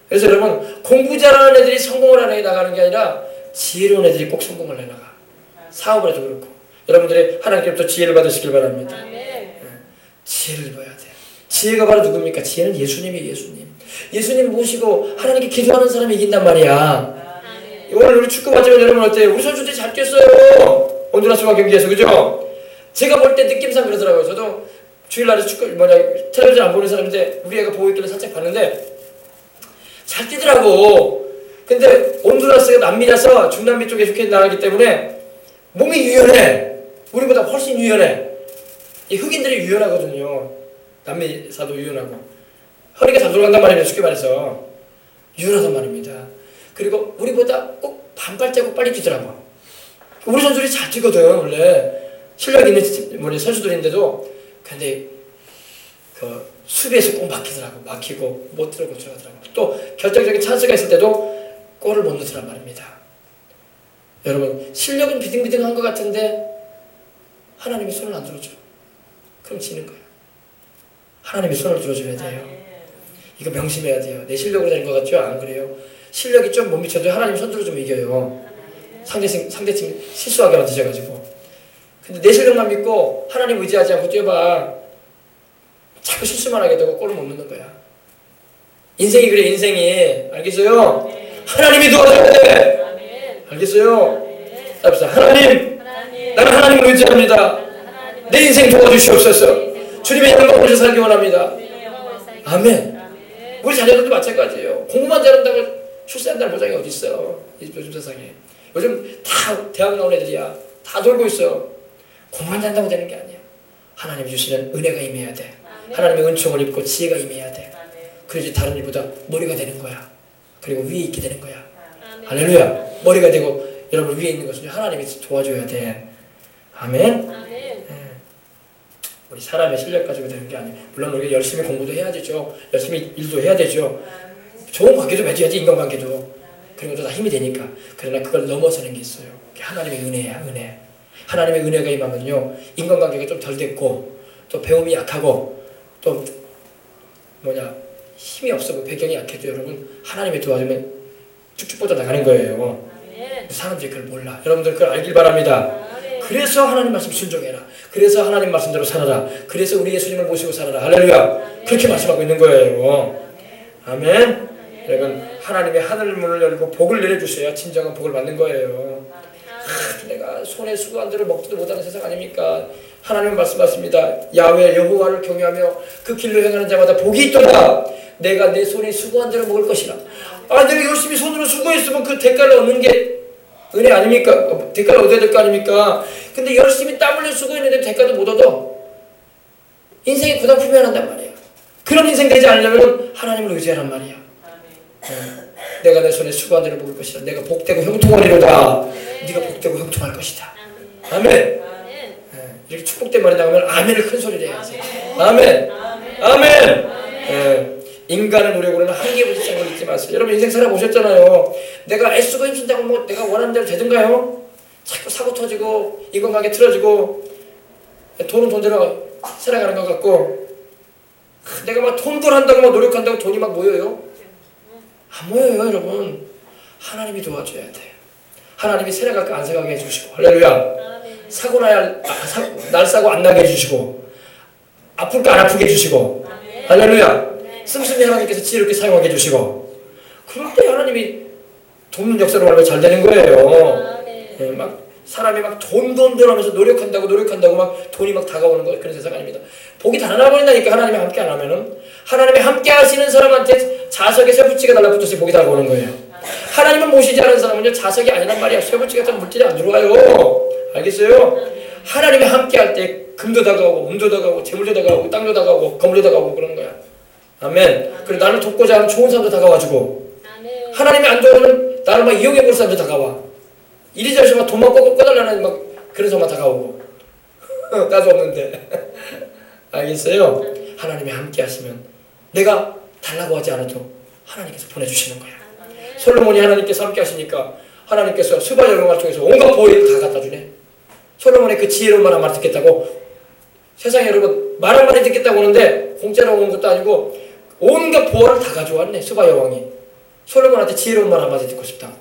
그래서 여러분 공부 잘하는 애들이 성공을 하는 애 나가는 게 아니라 지혜로운 애들이 꼭 성공을 해나가. 사업을 해도 그렇고. 여러분들이 하나님께로부터 지혜를 받으시길 바랍니다. 지혜를 입어야 돼. 지혜가 바로 누굽니까? 지혜는 예수님이에요. 예수님 모시고 하나님께 기도하는 사람이 이긴단 말이야. 오늘 우리 축구 맞으면 여러분 어때요? 우리 선수들이 잘 뛰었어요. 온두라스와 경기에서. 그죠? 제가 볼 때 느낌상 그러더라고요. 저도 주일날에 축구 텔레비전 안 보는 사람인데 우리 애가 보고 있길래 살짝 봤는데 잘 뛰더라고. 근데 온두라스가 남미라서 중남미 쪽에 속해 나가기 때문에 몸이 유연해. 우리보다 훨씬 유연해. 이 흑인들이 유연하거든요. 남미사도 유연하고. 허리가 잘 돌아간단 말이에요. 쉽게 말해서. 유연하단 말입니다. 그리고 우리보다 꼭 반발자국 빨리 뛰더라고. 우리 선수들이 잘 뛰거든 원래. 실력 있는 선수들인데도. 근데 그 수비에서 꼭 막히고 못 들어가고 들어가더라고. 또 결정적인 찬스가 있을 때도 골을 못 넣더란 말입니다. 여러분 실력은 비등비등한 것 같은데 하나님이 손을 안 들어줘. 그럼 지는 거예요. 하나님이 손을 들어줘야 돼요. 이거 명심해야 돼요. 내 실력으로 되는 것 같죠? 안 그래요. 실력이 좀 못 미쳐도 하나님 손 들어주면 이겨요. 상대팀 실수하게 만드셔가지고. 근데 내 실력만 믿고 하나님 의지하지 않고 뛰어봐. 자꾸 실수만 하게 되고 골을 못 넣는 거야. 인생이 그래. 인생이. 알겠어요? 하나님이 도와줘야 돼. 알겠어요? 합시다. 하나님, 나는 하나님을 의지합니다. 내 인생 도와주시옵소서. 주님의 영광을 살기 원합니다. 아멘. 우리 자녀들도 마찬가지예요. 공부만 잘한다고 출세한다는 보장이 어디 있어요? 요즘 세상에. 요즘 다 대학 나온 애들이야. 다 돌고 있어요. 공부만 잘한다고 되는 게 아니야. 하나님이 주시는 은혜가 임해야 돼. 하나님의 은총을 입고 지혜가 임해야 돼. 그래야지 다른 일보다 머리가 되는 거야. 그리고 위에 있게 되는 거야. 할렐루야. 머리가 되고 여러분 위에 있는 것은 하나님이 도와줘야 돼. 아멘. 우리 사람의 실력 가지고 되는 게 아니에요. 물론 우리가 열심히 공부도 해야 되죠. 열심히 일도 해야 되죠. 좋은 관계도 맺어야지, 인간관계도. 그리고 또 다 힘이 되니까. 그러나 그걸 넘어서는 게 있어요. 하나님의 은혜야, 은혜. 하나님의 은혜가 임하면요, 인간관계가 좀 덜 됐고, 또 배움이 약하고, 또 힘이 없어, 배경이 약해도 여러분 하나님의 도와주면 쭉쭉 뻗어나가는 거예요. 사람들이 그걸 몰라. 여러분들 그걸 알길 바랍니다. 그래서 하나님 말씀 순종해라. 그래서 하나님 말씀대로 살아라. 그래서 우리 예수님을 모시고 살아라. 할렐루야. 그렇게 말씀하고 있는 거예요. 아멘. 여러분, 하나님의 하늘 문을 열고 복을 내려주셔야 진정한 복을 받는 거예요. 내가 손에 수고한 대로 먹지도 못하는 세상 아닙니까? 하나님 말씀하십니다. 야훼 여호와를 경외하며 그 길로 행하는 자마다 복이 있도다. 내가 내 손에 수고한 대로 먹을 것이라. 내가 열심히 손으로 수고했으면 그 대가를 얻는 게 은혜 아닙니까? 대가를 얻어야 될 거 아닙니까? 근데 열심히 땀 흘려 수고했는데 대가도 못 얻어. 인생이 고달프면 한단 말이야. 그런 인생 되지 않으려면 하나님을 의지하란 말이야. 내가 내 손에 수고한 대로 먹을 것이다. 내가 복되고 형통하리로다. 네가 복되고 형통할 것이다. 아멘. 이렇게 축복된 말이 나오면 아멘을 큰 소리로 해야지. 아멘. 아멘. 인간의 노력으로는 한계에 부딪히는 걸 잊지 마세요. 여러분 인생 살아보셨잖아요. 내가 애쓰고 힘쓴다고 내가 원하는 대로 되든가요? 자꾸 사고 터지고 인간관계 틀어지고 돈은 돈대로 살아가는 것 같고 내가 막 돈벌한다고 노력한다고 돈이 막 모여요? 안 모여요. 여러분 하나님이 도와줘야 돼. 하나님이 세례갈까 안 세가게 해주시고 할렐루야. 사고 나야 날 사고 안 나게 해주시고 아플까 안 아프게 해주시고 할렐루야. 씀씀이 하나님께서 지혜롭게 사용하게 해주시고 그럴 때 하나님이 돕는 역사로 말하면 잘 되는 거예요. 막 사람이 막 돈 하면서 노력한다고 막 돈이 막 다가오는 거 그런 세상 아닙니다. 복이 달아나버린다니까. 하나님이 함께 안 하면은 하나님이 함께 하시는 사람한테 자석에 쇠붙이가 달라붙어서 복이 다가오는 거예요. 하나님을 모시지 않은 사람은요 자석이 아니란 말이야. 쇠붙이 같은 물질이 안 들어와요. 알겠어요? 하나님이 함께 할 때 금도 다가오고 음도 다가오고 재물도 다가오고 땅도 다가오고 건물도 다가오고 그런 거야. 아멘. 그리고 나를 돕고자 하는 좋은 사람도 다가와주고 하나님이 안 도와주면 나를 막 이용해볼 사람도 다가와. 이리저리 막 돈만 꺼달라는 막 그런 사람만 다가오고 나도 없는데 알겠어요? 하나님이 함께 하시면 내가 달라고 하지 않아도 하나님께서 보내주시는 거야. 솔로몬이 하나님께서 함께 하시니까 하나님께서 스바 여종을 통해서 온갖 보혜를 다 갖다 주네. 솔로몬의 그 지혜로운 말 한마디 듣겠다고 세상에 여러분 말 한마디 듣겠다고 오는데 공짜로 오는 것도 아니고 온갖 보화를 다 가져왔네. 스바 여왕이 솔로몬한테 지혜로운 말 한마디 듣고 싶다.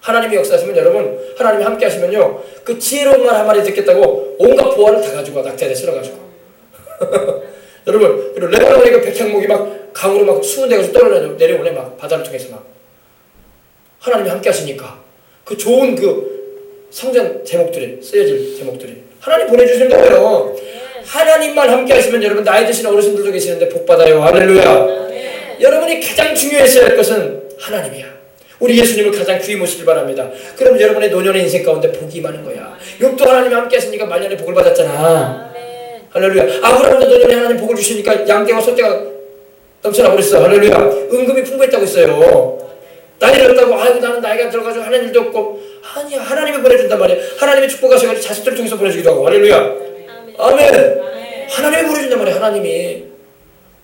하나님이 역사하시면 여러분 하나님이 함께 하시면요 그 지혜로운 말 한마디 듣겠다고 온갖 보화를 다 가지고 와. 낙타에 실어가지고 여러분 그리고 레바논의 그 백향목이 막 강으로 막 수은돼가지고 떨어내려오네. 막 바다를 통해서 막 하나님이 함께 하시니까 그 좋은 그 성전 제목들이 쓰여질 제목들이 하나님 보내주신 거예요. 하나님만 함께 하시면 여러분 나이 드신 어르신들도 계시는데 복받아요. 할렐루야. 여러분이 가장 중요했어야 할 것은 하나님이야. 우리 예수님을 가장 귀히 모시길 바랍니다. 그럼 여러분의 노년의 인생 가운데 복이 많은 거야. 욥도 하나님이 함께 하시니까 말년에 복을 받았잖아. 할렐루야. 아브라함도 노년에 하나님 복을 주시니까 양떼와 소떼가 넘쳐나 버렸어. 할렐루야. 은금이 풍부했다고 했어요. 나이를 들었다고 아이고 나는 나이가 들어가지고 하는 일도 없고 아니야. 하나님이 보내준단 말이야. 하나님이 축복하셔가지고 자식들을 통해서 보내주기도 하고. 할렐루야. 아멘. 하나님이 보내준단 말이야. 하나님이.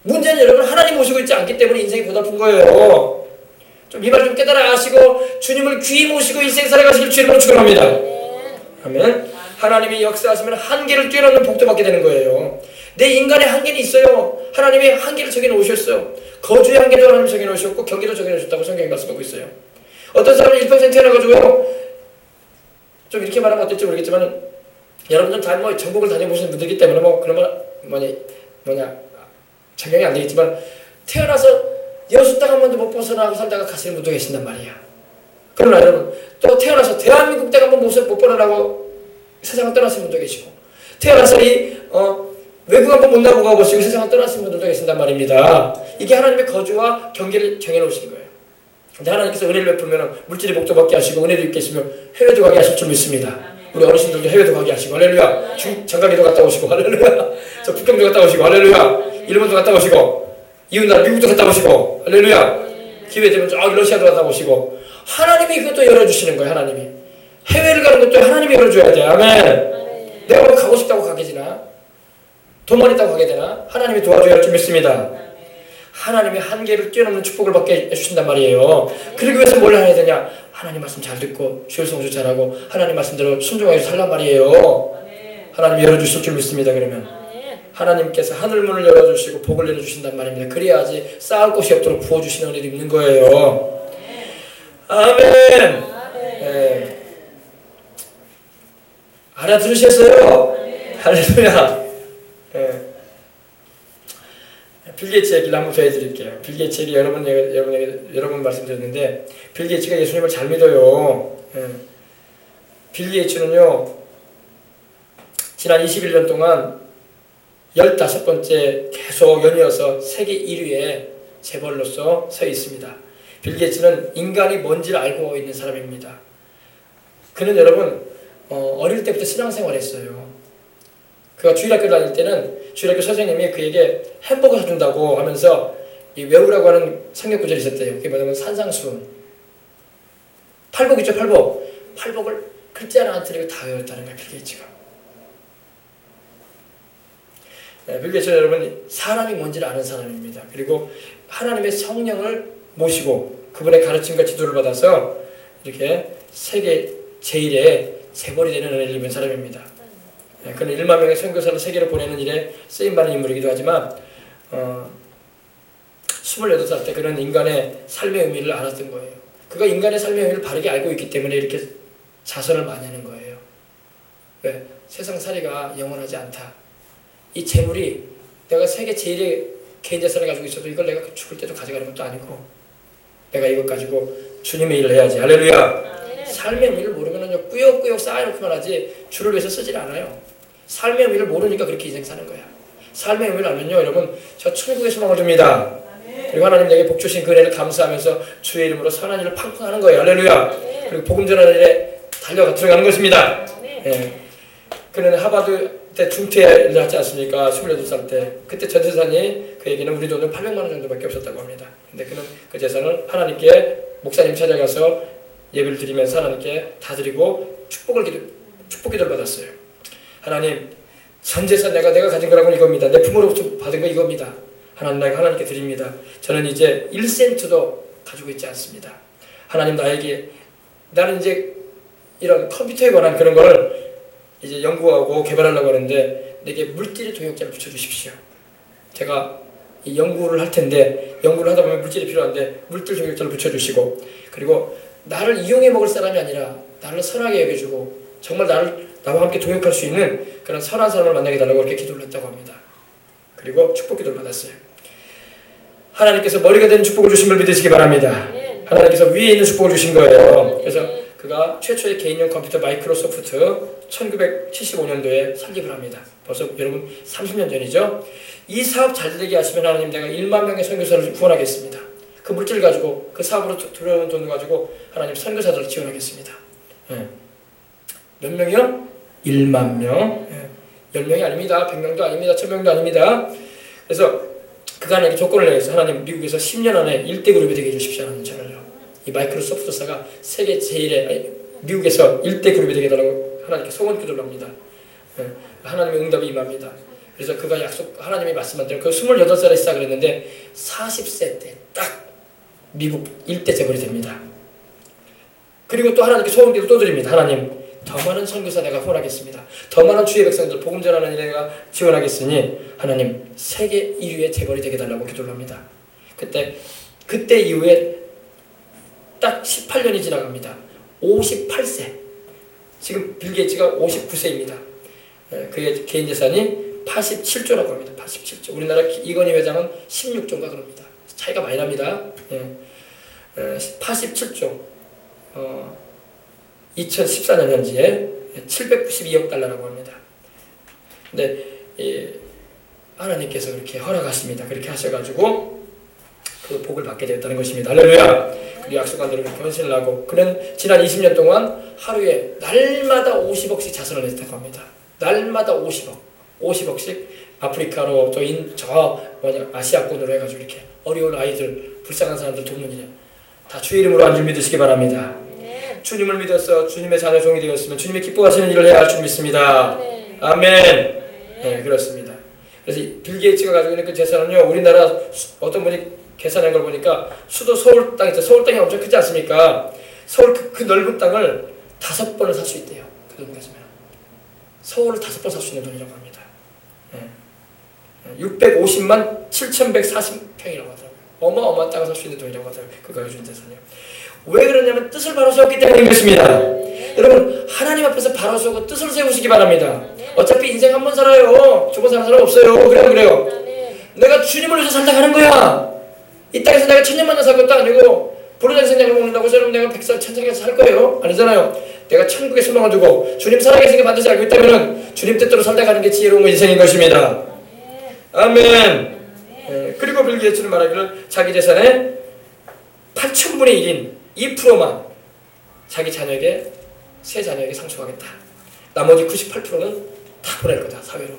문제는 여러분 하나님 모시고 있지 않기 때문에 인생이 고달픈 거예요. 좀 이 말 좀 깨달아 아시고 주님을 귀히 모시고 인생 살아가시길 주님으로 축원합니다. 아멘. 하나님이 역사하시면 한계를 뛰어넘는 복도 받게 되는 거예요. 내 인간의 한계는 있어요. 하나님이 한계를 정해놓으셨어요. 거주의 한계도 하나님 정해놓으셨고 경계도 정해놓으셨다고 성경이 말씀하고 있어요. 어떤 사람은 일평생 태어나가지고요 좀 이렇게 말하면 어떨지 모르겠지만 여러분들 다 뭐 전국을 다녀보시는 분들이기 때문에 뭐 그런 말 적용이 안 되겠지만 태어나서 여수 땅 한 번도 못 벗어나고 살다가 가시는 분도 계신단 말이야. 그러나 여러분, 또 태어나서 대한민국 대가 한번 모습 못 보라고 세상을 떠나신 분도 계시고, 태어나서 외국 한번 못 나보고 가보시고 세상을 떠나신 분들도 계신단 말입니다. 이게 하나님의 거주와 경계를 정해놓으신 거예요. 근데 하나님께서 은혜를 베풀면 물질의 복도 받게 하시고 은혜도 있게 하시면 해외도 가게 하실 줄 믿습니다. 우리 어르신들도 해외도 가게 하시고 할렐루야. 장가기도 갔다 오시고 할렐루야. 저 북경도 갔다 오시고 할렐루야. 일본도 갔다 오시고 이웃나라 미국도 갔다 오시고 할렐루야. 기회되면 저기 러시아도 갔다 오시고 하나님이 그것도 열어주시는 거예요. 하나님이 해외를 가는 것도 하나님이 열어줘야 돼. 아멘. 내가 뭐 가고 싶다고 가게 되나 돈만 있다고 가게 되나 하나님이 도와줘야 할 줄 믿습니다. 하나님의 한계를 뛰어넘는 축복을 받게 해주신단 말이에요. 그러기 위해서 뭘 해야 되냐? 하나님 말씀 잘 듣고 주일 성수 잘하고 하나님 말씀대로 순종하게 살란 말이에요. 하나님이 열어주실 줄 믿습니다. 그러면 하나님께서 하늘문을 열어주시고 복을 내려주신단 말입니다. 그래야지 쌓을 곳이 없도록 부어주시는 은혜도 있는 거예요. 아멘. 네. 알아들으셨어요? 할렐루야. 네. 빌 게이츠 얘기를 한번 더 해드릴게요. 빌 게이츠 얘기 여러 번 말씀드렸는데 빌 게이츠가 예수님을 잘 믿어요. 빌 게이츠는요 지난 21년 동안 15번째 계속 연이어서 세계 1위의 재벌로서 서 있습니다. 빌 게이츠는 인간이 뭔지를 알고 있는 사람입니다. 그는 여러분 어릴 때부터 신앙생활을 했어요. 그가 주일학교 다닐 때는 주일학교 선생님이 그에게 햄버거 사준다고 하면서 이 외우라고 하는 성경 구절이 있었대요. 그게 뭐냐면 산상수훈. 팔복 있죠, 팔복. 팔복을 글자 하나 안 틀리고 다 외웠다는 거예요, 빌 게이츠가. 네, 빌 게이츠는 여러분 사람이 뭔지를 아는 사람입니다. 그리고 하나님의 성령을 모시고 그분의 가르침과 지도를 받아서 이렇게 세계 제1의 재벌이 되는 은혜를 입은 사람입니다. 그는 1만 명의 선교사를 세계로 보내는 일에 쓰임받는 인물이기도 하지만 28살 때 그는 인간의 삶의 의미를 알았던 거예요. 그가 인간의 삶의 의미를 바르게 알고 있기 때문에 이렇게 자선을 많이 하는 거예요. 왜? 세상살이가 영원하지 않다. 이 재물이 내가 세계 제1의 개인 재산을 가지고 있어도 이걸 내가 죽을 때도 가져가는 것도 아니고 내가 이것 가지고 주님의 일을 해야지. 할렐루야. 삶의 의미를 모르면 꾸역꾸역 쌓아놓기만 하지 주를 위해서 쓰질 않아요. 삶의 의미를 모르니까 그렇게 인생 사는 거야. 삶의 의미를 알면요 여러분 저 천국의 소망을 줍니다. 그리고 하나님 내게 복 주신 그 은혜를 감사하면서 주의 이름으로 선한 일을 팡팡 하는 거예요. 할렐루야. 그리고 복음 전하는 일에 달려가 들어가는 것입니다. 예. 그는 하버드 때 중퇴를 하지 않습니까? 28살 때. 그때 전 재산이 그에게는 우리 돈은 800만 원 정도밖에 없었다고 합니다. 근데 그는 그 재산을 하나님께 목사님 찾아가서 예배를 드리면서 하나님께 다 드리고 축복 기도를 받았어요. 하나님 전 재산 내가 가진 거라고는 이겁니다. 내 부모로부터 받은 거 이겁니다. 하나님 내가 하나님께 드립니다. 저는 이제 1센트도 가지고 있지 않습니다. 하나님 나는 이제 이런 컴퓨터에 관한 그런 걸 이제 연구하고 개발하려고 하는데 내게 물질의 동역자를 붙여주십시오. 제가 이 연구를 할 텐데 연구를 하다 보면 물질이 필요한데 물질 동역자를 붙여주시고 그리고 나를 이용해 먹을 사람이 아니라 나를 선하게 여겨주고 정말 나와 함께 동역할 수 있는 그런 선한 사람을 만나게 달라고 그렇게 기도를 했다고 합니다. 그리고 축복 기도를 받았어요. 하나님께서 머리가 되는 축복을 주신 걸 믿으시기 바랍니다. 하나님께서 위에 있는 축복을 주신 거예요. 그래서 그가 최초의 개인용 컴퓨터 마이크로소프트 1975년도에 설립을 합니다. 벌써 여러분 30년 전이죠. 이 사업 잘 되게 하시면 하나님 내가 1만 명의 선교사를 구원하겠습니다. 그 물질을 가지고 그 사업으로 들어오는 돈을 가지고 하나님 선교사들을 지원하겠습니다. 몇 명이요? 1만 명. 10명이 아닙니다. 100명도 아닙니다. 1000명도 아닙니다. 그래서 그가 하나님께 조건을 내서 하나님 미국에서 10년 안에 1대 그룹이 되게 해주십시오. 하나님 저를요. 이 마이크로소프트사가 세계 제1의 미국에서 1대 그룹이 되게 해달라고 하나님께 소원 기도를 합니다. 하나님의 응답이 임합니다. 그래서 그가 하나님이 말씀한 대로 그 28살에 시작을 했는데 40세 때 딱 미국 1대 재벌이 됩니다. 그리고 또 하나님께 소원 기도 또 드립니다. 하나님 더 많은 선교사 내가 후원하겠습니다. 더 많은 주의 백성들 복음 전하는 일에 내가 지원하겠으니 하나님 세계 1위의 재벌이 되게 달라고 기도를 합니다. 그때 이후에 딱 18년이 지나갑니다. 58세. 지금 빌 게이츠가 59세입니다. 그의 개인 재산이 87조라고 합니다. 87조. 우리나라 이건희 회장은 16조인가 그럽니다. 차이가 많이 납니다. 87조. 2014년 현지에 792억 달러라고 합니다. 근데 하나님께서 그렇게 허락하십니다. 그렇게 하셔가지고 그 복을 받게 되었다는 것입니다. 할렐루야. 우리 약속한 대로 그렇게 헌신을 하고 그는 지난 20년 동안 하루에 날마다 50억씩 자선을 했다고 합니다. 날마다 50억씩 아프리카로 아시아권으로 해가지고 이렇게 어려운 아이들, 불쌍한 사람들 돕는 일 다 주의 이름으로 한 줄 믿으시기 바랍니다. 주님을 믿어서 주님의 자녀 종이 되었으면 주님이 기뻐하시는 일을 해야 할 줄 믿습니다. 아멘. 네, 그렇습니다. 그래서 빌 게이츠가 가지고 있는 그 재산은요, 우리나라 어떤 분이 계산한 걸 보니까 수도 서울 땅 있죠. 서울 땅이 엄청 크지 않습니까? 서울 그 넓은 땅을 5번을 살 수 있대요. 그 돈 가지면. 서울을 5번 살 수 있는 돈이라고 합니다. 650만 7,140평이라고 하더라고요. 어마어마한 땅을 살 수 있는 돈이라고 하더라고요. 그가 가진 재산이요. 왜 그러냐면 뜻을 바로 세웠기 때문인 것입니다. 여러분 하나님 앞에서 바로 세우고 뜻을 세우시기 바랍니다. 어차피 인생 한 번 살아요. 두 번 사는 사람 없어요. 그래요. 내가 주님을 위해서 살다 가는 거야. 이 땅에서 내가 천년만년 살 것도 아니고 부르짖는 생명을 먹는다고 해서 여러분 내가 100살 천상에서 살 거예요? 아니잖아요. 내가 천국에 소망을 두고 주님 살아계신 게 반드시 알고 있다면 주님 뜻대로 살다 가는 게 지혜로운 인생인 것입니다. 아멘. 그리고 빌 게이츠는 말하기를 자기 재산의 8,000분의 1인 2%만 자기 자녀에게 세 자녀에게 상속하겠다. 나머지 98%는 다 보낼 거다 사회로.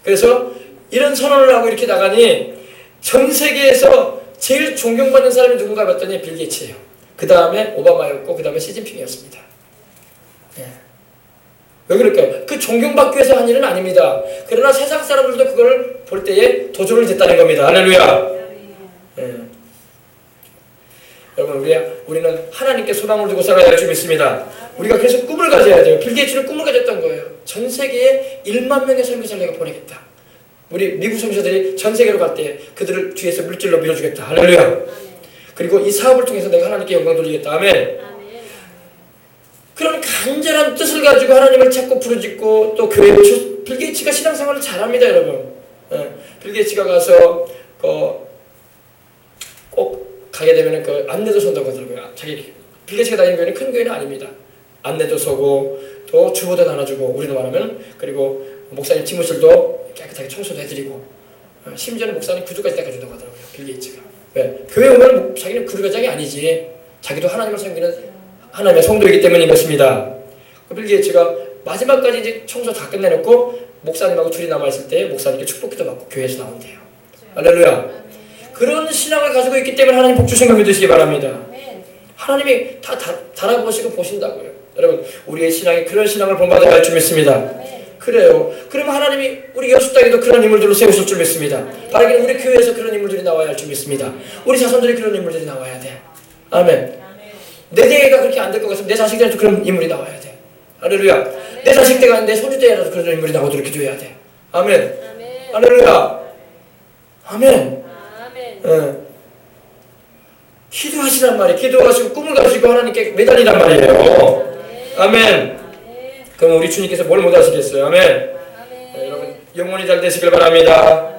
그래서 이런 선언을 하고 이렇게 나가니 전 세계에서 제일 존경받는 사람이 누군가 봤더니 빌 게이츠예요. 그 다음에 오바마였고 그 다음에 시진핑이었습니다. 왜 그럴까요? 그 존경받기 위해서 한 일은 아닙니다. 그러나 세상 사람들도 그걸 볼 때에 도전을 냈다는 겁니다. 할렐루야. 여러분 우리는 하나님께 소망을 두고 살아야 할 줄 믿습니다. 우리가 계속 꿈을 가져야 돼요. 빌 게이츠는 꿈을 가졌던 거예요. 전 세계에 1만 명의 선교사를 내가 보내겠다. 우리 미국 선교사들이 전 세계로 갈 때 그들을 뒤에서 물질로 밀어주겠다. 할렐루야. 그리고 이 사업을 통해서 내가 하나님께 영광 돌리겠다. 아멘. 그런 간절한 뜻을 가지고 하나님을 찾고 부르짖고 또 교회를 빌 게이츠가 신앙생활을 잘합니다. 여러분. 빌 게이츠가 가서 꼭 가게 되면 그 안내도 선다고 하더라고요. 빌 게이츠가 다니는 교회는 큰 교회는 아닙니다. 안내도 서고 또 주보도 나눠주고 우리는 말하면 그리고 목사님 집무실도 깨끗하게 청소도 해드리고 심지어는 목사님 구두까지 닦아준다고 하더라고요. 빌 게이츠가. 왜? 교회 오면 자기는 구두과장이 아니지. 자기도 하나님을 섬기는 하나님의 성도이기 때문인 것입니다. 빌 게이츠가 마지막까지 이제 청소 다 끝내놓고 목사님하고 둘이 남아있을 때 목사님께 축복기도 받고 교회에서 나온대요. 할렐루야. 그런 신앙을 가지고 있기 때문에 하나님 복 주신 걸 믿으시기 바랍니다. 하나님이 다 달아보시고 보신다고요. 여러분 우리의 신앙이 그런 신앙을 본받아야 할 줄 믿습니다. 그래요. 그러면 하나님이 우리 여수 땅에도 그런 인물들을 세우실 줄 믿습니다. 바라기는 우리 교회에서 그런 인물들이 나와야 할 줄 믿습니다. 우리 자손들이 그런 인물들이 나와야 돼. 아멘. 내 대가 그렇게 안 될 것 같으면 내 자식들한테 그런 인물이 나와야 돼. 할렐루야. 내 자식 때가 내 손주 때라도 그런 인물이 나오도록 기도해야 돼. 아멘. 할렐루야. 아멘. 기도하시란 말이에요. 기도하시고 꿈을 가지고 하나님께 매달리란 말이에요. 아멘. 그럼 우리 주님께서 뭘 못하시겠어요? 아멘. 여러분 영혼이 잘 되시길 바랍니다.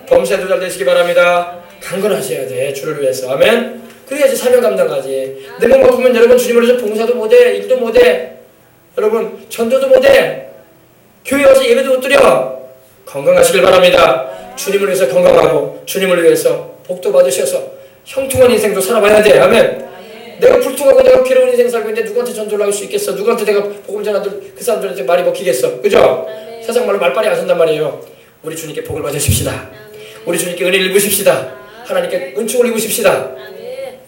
범세도 잘 되시기 바랍니다. 강건하셔야 돼. 주를 위해서. 아멘. 그래야지 사명 감당하지. 내 몸 아프면 여러분 주님을 위해서 봉사도 못해. 일도 못해. 여러분 전도도 못해. 교회 와서 예배도 못 드려. 건강하시길 바랍니다. 주님을 위해서 건강하고 주님을 위해서 복도 받으셔서 형통한 인생도 살아봐야 돼. 아멘. 내가 불통하고 내가 괴로운 인생 살고 있는데 누구한테 전도를 할 수 있겠어? 누구한테 내가 복음 전하들 그 사람들한테 말이 먹히겠어? 그죠? 세상 말로 말빨이 안 선단 말이에요. 우리 주님께 복을 받으십시다. 우리 주님께 은혜를 입으십시다. 하나님께 은총을 입으십시다.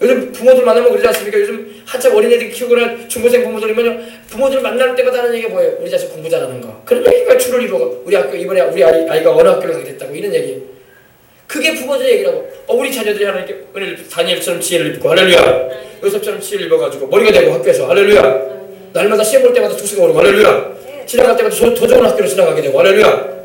요즘 부모들 만나면 그러지 않습니까? 요즘 한참 어린애들 키우거나 중고생 부모들이면 부모들 만날 때마다 하는 얘기가 뭐예요? 우리 자식 공부 잘하는 거. 그런 얘기가 주를 이루고 우리 학교 이번에 우리 아이가 어느 학교를 가게 됐다고 이런 얘기. 그게 부모들의 얘기라고. 우리 자녀들이 하나님께 은혜를 다니엘처럼 지혜를 입고 할렐루야. 요셉처럼 지혜를 입어가지고 머리가 되고 학교에서 할렐루야. 날마다 시험 볼 때마다 두수가 오르고 할렐루야. 지나갈 때마다 더 좋은 학교로 지나가게 되고 할렐루야.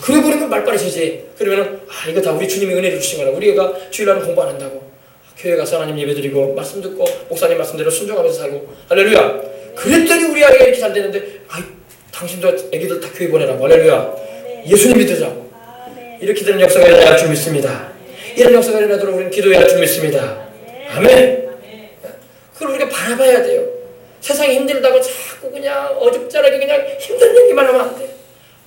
그래 버리면 말빨이 서지. 그러면은 이거 다 우리 주님이 은혜를 주신 거라. 우리가 주일날은 공부 안 한다고. 교회 가서 하나님 예배드리고 말씀 듣고 목사님 말씀대로 순종하면서 살고 할렐루야. 그랬더니 우리 아이가 이렇게 잘 되는데 당신도 애기들 다 교회 보내라고 할렐루야. 예수님 믿으자고. 이렇게 되는 역사가 일어나야 할 줄 믿습니다. 이런 역사가 일어나도록 우리는 기도해야 할 줄 믿습니다. 아멘. 그걸 우리가 바라봐야 돼요. 세상이 힘들다고 자꾸 그냥 어줍잖하게 그냥 힘든 얘기만 하면 안 돼요.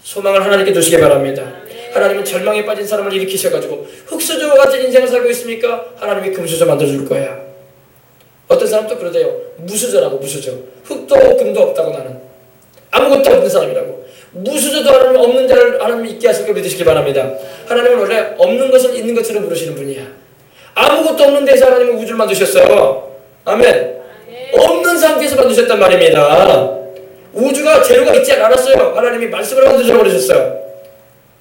소망을 하나님께 두시기 바랍니다. 하나님은 절망에 빠진 사람을 일으키셔가지고 흙수저와 같은 인생을 살고 있습니까? 하나님이 금수저 만들어줄 거야. 어떤 사람도 그러대요. 무수저라고. 무수저. 흙도 금도 없다고. 나는 아무것도 없는 사람이라고. 무수저도 하나님 없는 자를 하나님이 있게 하실 걸 믿으시기 바랍니다. 하나님은 원래 없는 것을 있는 것처럼 부르시는 분이야. 아무것도 없는 데서 하나님은 우주를 만드셨어요. 아멘. 없는 상태에서 만드셨단 말입니다. 우주가 재료가 있지 않았어요. 하나님이 말씀을 만들어 버리셨어요.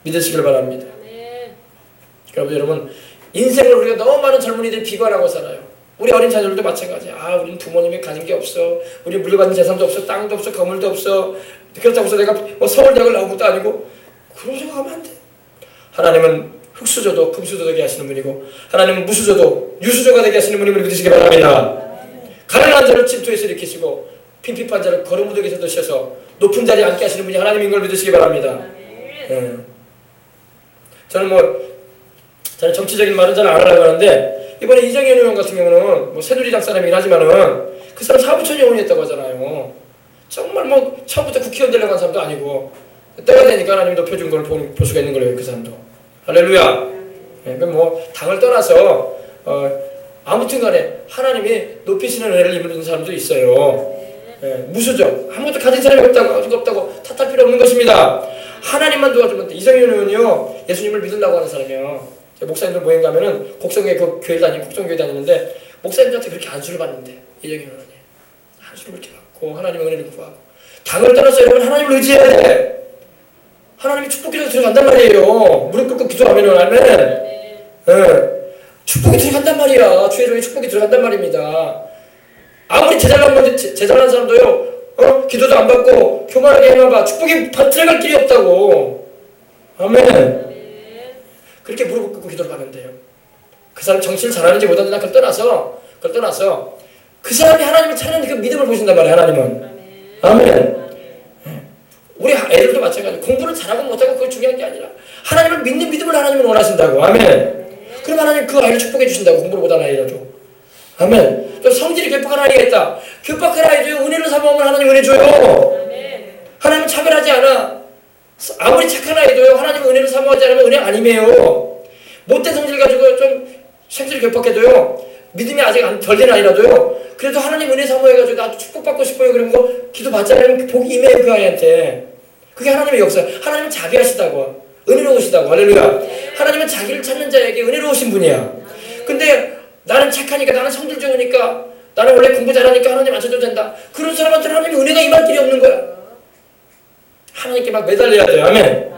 믿으시길 바랍니다. 여러분, 인생을 우리가 너무 많은 젊은이들이 비관하고 살아요. 우리 어린 자녀들도 마찬가지야. 우리는 부모님이 가진 게 없어. 우리 물려받은 재산도 없어. 땅도 없어. 건물도 없어. 그렇다고 해서 내가 서울대학을 나온 것도 아니고 그런 생각하면 안 돼. 하나님은 흙수저도 금수저 되게 하시는 분이고 하나님은 무수저도 유수저가 되게 하시는 분임을 믿으시기 바랍니다. 가난한 자를 침투해서 일으키시고 핀핍한 자를 거름무더기에서 드셔서 높은 자리에 앉게 하시는 분이 하나님인 걸 믿으시기 바랍니다. 저는 정치적인 말은 잘 안 하려고 하는데 이번에 이정현 의원 같은 경우는 새누리당 사람이긴 하지만은 그 사람 사부처 영혼이었다고 하잖아요. 정말 처음부터 국회의원 되려고 한 사람도 아니고 때가 되니까 하나님이 높여준 걸 볼 수가 있는 거예요. 그 사람도. 할렐루야. 당을 떠나서 아무튼 간에 하나님이 높이시는 은혜를 입는 사람도 있어요. 무수저. 아무것도 가진 사람이 없다고 탓할 필요 없는 것입니다. 하나님만 도와주면 돼. 이정현 의원이요. 예수님을 믿는다고 하는 사람이요. 목사님들 모임 가면은 곡성에 곡성교회 다니는데 목사님들한테 그렇게 안수를 받는데 이정현 의원이 안수를 그렇게 받고 하나님의 은혜를 구하고 당을 떠나서 여러분 하나님을 의지해야 돼. 하나님이 축복기도에 들어간단 말이에요. 무릎 꿇고 기도하면은 축복이 들어간단 말이야. 주의 종에 축복이 들어간단 말입니다. 아무리 제잘난 사람도요. 기도도 안 받고 교만하게 해놔봐. 축복이 들어갈 길이 없다고. 아멘. 그렇게 무릎 꿇고 기도를 하면 돼요. 그 사람 정치를 잘하는지 못하는지 그걸 떠나서 그 사람이 하나님을 찾는 그 믿음을 보신단 말이에요. 하나님은. 아멘. 우리 애들도 마찬가지로 공부를 잘하고 못하고 그게 중요한 게 아니라 하나님을 믿는 믿음을 하나님은 원하신다고. 아멘. 그럼 하나님 그 아이를 축복해 주신다고. 공부를 못하는 아이라도. 아멘. 또 성질이 괴팍한 아이가 있다. 괴팍한 아이도 은혜를 삼아오면 하나님 은혜 줘요. 하나님 차별하지 않아. 아무리 착한 아이도요. 하나님 은혜를 삼아오지 않으면 은혜 아니에요. 못된 성질 가지고 좀 성질이 괴팍해도요. 믿음이 아직 덜 된 아이라도요. 그래도 하나님 은혜 사모해가지고 나도 축복받고 싶어요. 그런 거 기도 받잖아요. 복이 임해요. 그 아이한테. 그게 하나님의 역사예요. 하나님은 자비하시다고. 은혜로우시다고. 할렐루야. 하나님은 자기를 찾는 자에게 은혜로우신 분이야. 근데 나는 착하니까, 나는 성질 좋으니까, 나는 원래 공부 잘하니까 하나님 안 쳐도 된다. 그런 사람한테는 하나님의 은혜가 임할 길이 없는 거야. 하나님께 막 매달려야 돼요. 아멘.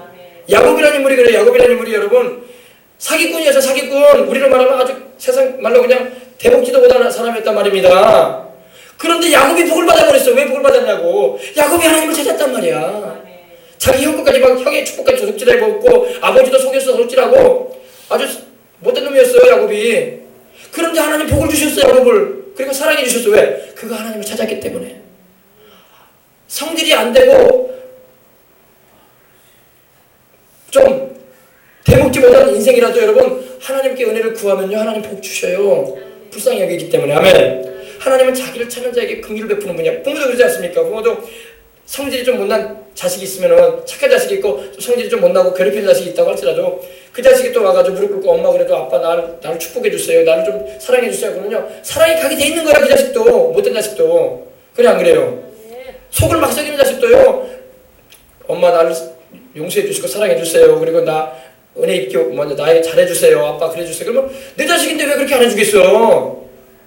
야곱이라는 인물이 그래요. 야곱이라는 인물이 여러분 사기꾼이었어. 사기꾼. 우리로 말하면 아주 세상 말로 그냥 대먹지도 못하는 사람이었단 말입니다. 그런데 야곱이 복을 받아버렸어. 왜 복을 받았냐고. 야곱이 하나님을 찾았단 말이야. 자기 형 것까지 막 형의 축복까지 도둑질해 먹고 아버지도 속여서 도둑질하고 아주 못된 놈이었어요. 야곱이. 그런데 하나님 복을 주셨어요. 야곱을. 그리고 사랑해 주셨어. 왜? 그가 하나님을 찾았기 때문에. 성질이 안 되고 좀 대먹지 못하는 인생이라도 여러분 하나님께 은혜를 구하면요. 하나님 복 주셔요. 불쌍히 여기기 때문에. 아멘. 하나님은 자기를 찾는 자에게 긍휼을 베푸는 분이야. 부모도 그러지 않습니까? 부모도 성질이 좀 못난 자식이 있으면은 착한 자식이 있고 성질이 좀 못나고 괴롭히는 자식이 있다고 할지라도 그 자식이 또 와가지고 무릎 꿇고 엄마 그래도 아빠 나를 축복해 주세요. 나를 좀 사랑해 주세요. 그러면요. 사랑이 가게 돼 있는 거야. 그 자식도. 못된 자식도. 그래 안 그래요? 속을 막 썩이는 자식도요. 엄마 나를 용서해 주시고 사랑해 주세요. 그리고 나 은혜 있게 나에게 잘해 주세요. 아빠 그래 주세요. 그러면 내 자식인데 왜 그렇게 안 해주겠어?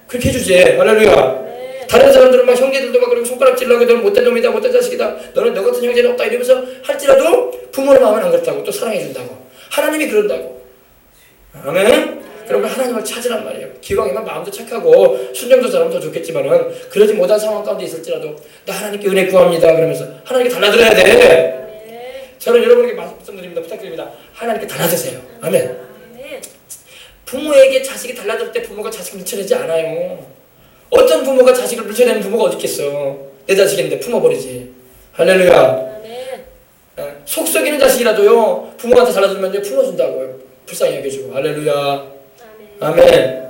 그렇게 해주지. 할렐루야. 다른 사람들은 막 형제들도 막 그러고 손가락질하고 너는 못된 놈이다. 못된 자식이다. 너는 너 같은 형제는 없다. 이러면서 할지라도 부모의 마음은 안 그렇다고. 또 사랑해 준다고. 하나님이 그런다고. 아멘. 그러면 하나님을 찾으란 말이에요. 기왕이면 마음도 착하고 순정도 잘하면 더 좋겠지만은 그러지 못한 상황 가운데 있을지라도 나 하나님께 은혜 구합니다. 그러면서 하나님께 달라들어야 돼. 저는 여러분에게 말씀드립니다. 부탁드립니다. 하나님께 달라드세요. 아멘. 부모에게 자식이 달라들 때 부모가 자식을 밀쳐내지 않아요. 어떤 부모가 자식을 밀쳐내는 부모가 어디 있겠어. 내 자식인데 품어버리지. 할렐루야. 속 썩이는 자식이라도요. 부모한테 달라들면요. 품어준다고요. 불쌍히 여겨주고. 할렐루야. 아멘.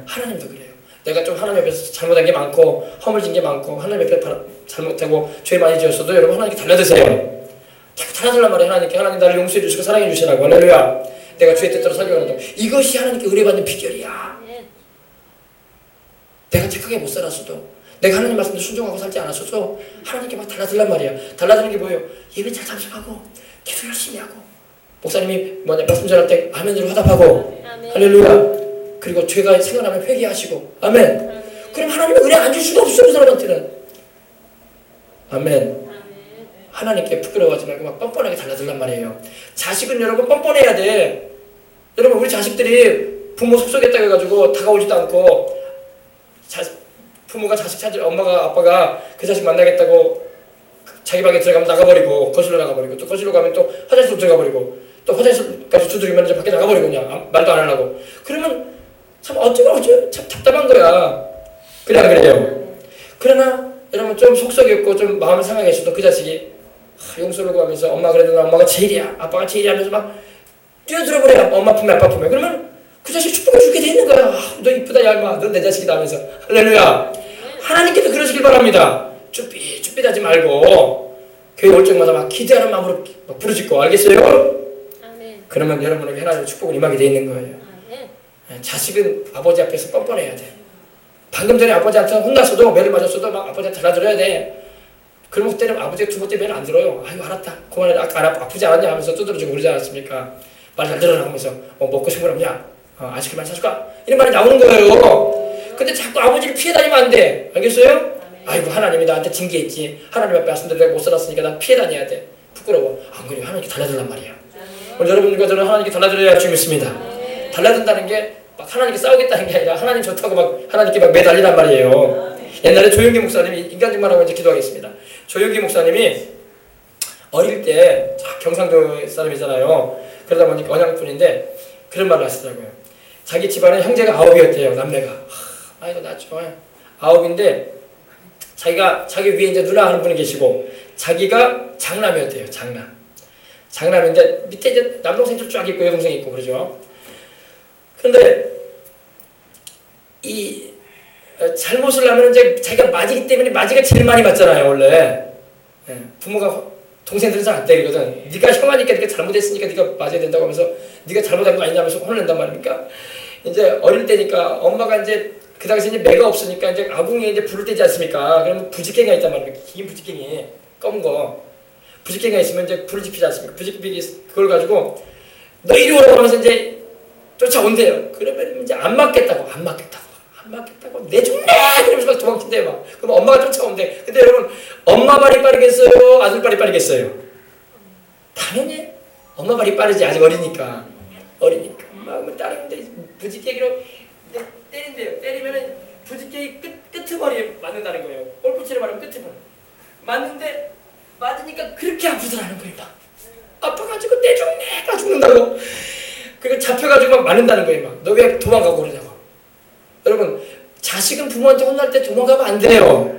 하나님도 그래요. 내가 좀 하나님 앞에서 잘못한 게 많고 허물진 게 많고 하나님 앞에 잘못하고 죄 많이 지었어도 여러분 하나님께 달라드세요. 자꾸 달라달란 말이에요. 하나님께. 하나님 나를 용서해 주시고 사랑해 주시라고. 할렐루야. 내가 주의 뜻대로 살려고 하는 이것이 하나님께 의뢰받는 비결이야. 내가 착하게 못 살았어도 내가 하나님 말씀에 순종하고 살지 않았어도 하나님께 막 달라들란 말이야. 달라드는 게 뭐예요? 예배 잘 참석하고 기도 열심히 하고 목사님이 말씀 전할 때 아멘으로 화답하고 할렐루야. 그리고 죄가 생각나면 회개하시고 아멘. 그럼 하나님은 은혜 안 줄 수가 없어 그 사람한테는. 아멘. 하나님께 부끄러워하지 말고 막 뻔뻔하게 달라들란 말이에요. 자식은 여러분 뻔뻔해야 돼. 여러분 우리 자식들이 부모 속속했다고 해가지고 다가오지도 않고 부모가 자식 찾으러 엄마가 아빠가 그 자식 만나겠다고 자기 방에 들어가면 나가버리고 거실로 나가버리고 또 거실로 가면 또 화장실로 들어가버리고 또 화장실까지 두드리면 이제 밖에 나가버리고 그냥 말도 안 하려고. 그러면 참 어쩌고 참 답답한 거야. 그래 안 그래요? 그러나 여러분 좀 속썩였고 좀 마음을 상하게 했어도 그 자식이 용서를 구하면서 엄마 그래도 나 엄마가 제일이야 아빠가 제일이야 하면서 막 뛰어들어버려요. 엄마 품에 아빠 품에. 그러면 그 자식 축복을 주게 돼 있는 거야. 너 이쁘다 야 임마 넌 내 자식이다 하면서. 할렐루야. 하나님께도 그러시길 바랍니다. 쭈삣하지 말고 교회 올 적마다 막 기대하는 마음으로 막 부르짖고 알겠어요? 아멘. 그러면 여러분에게 하나님의 축복을 임하게 돼 있는 거예요. 아멘. 자식은 아버지 앞에서 뻔뻔해야 돼. 방금 전에 아버지한테 혼났어도 매를 맞았어도 막 아버지한테 달라들어야 돼. 그러면 그때는 아버지가 두 번째 매를 안 들어요. 아이고 알았다. 그만해. 아까 아프지 않았냐 하면서 두드려주고 그러지 않았습니까? 말 잘 들으라 하면서 먹고 싶은 거 없냐? 아이스크림 많이 사줄까? 이런 말이 나오는 거예요. 근데 자꾸 아버지를 피해 다니면 안 돼. 알겠어요? 아이고 하나님이 나한테 징계했지. 하나님 앞에 왔는데 내가 못 살았으니까 난 피해 다녀야 돼. 부끄러워. 안 그래요. 하나님께 달라들란 말이야. 오늘 여러분과 저는 하나님께 달라들어야 할 줄 믿습니다. 달라든다는 게 막 하나님께 싸우겠다는 게 아니라 하나님 좋다고 막 하나님께 막 매달리란 말이에요. 옛날에 조용기 목사님이 인간적만 하고 이제 기도하겠습니다. 조용기 목사님이 어릴 때 경상도 사람이잖아요. 그러다 보니까 언양분인데 그런 말을 하시더라고요. 자기 집안에 형제가 9이었대요. 남매가. 아이고 나 좋아요. 9인데 자기 위에 이제 누나 하는 분이 계시고 자기가 장남이었대요. 장남인데 밑에 이제 남동생들 쫙 있고 여동생이 있고 그러죠. 그런데 이 잘못을 하면 이제 자기가 맞이기 때문에 맞이가 제일 많이 맞잖아요. 원래 부모가 동생들은 잘 안 때리거든. 네가 형하니까 네가 잘못했으니까 네가 맞아야 된다고 하면서 네가 잘못한 거 아니냐면서 혼을 낸단 말입니까? 이제 어릴 때니까 엄마가 이제 그 당시 이제 매가 없으니까 이제 아궁이에 이제 불을 떼지 않습니까? 그러면 부직갱이가 있단 말입니까? 긴 부직갱이 검은 거 부직갱이가 있으면 이제 불을 지피지 않습니까? 부직갱이 그걸 가지고 너 이리 오라고 하면서 이제 쫓아온대요. 그러면 이제 안 맞겠다고 내줄래 그러면서 막 도망친대요. 막 그럼 엄마가 쫓아온대. 근데 여러분 엄마 발이 빠르겠어요? 아들 발이 빠르겠어요? 당연히 엄마 발이 빠르지. 아직 어리니까 막 따르는데 부직갱이로 때린대요. 때리면은 부직갱이 끄트머리에 맞는다는 거예요. 골프채를 말하면 끄트머리 맞는데 맞으니까 그렇게 아프더라는 거예요. 막 아파가지고 내가 죽는다고. 그러니까 잡혀가지고 막 맞는다는 거예요. 막 너 왜 도망가고 그러냐고. 여러분 자식은 부모한테 혼날 때 도망가면 안 돼요.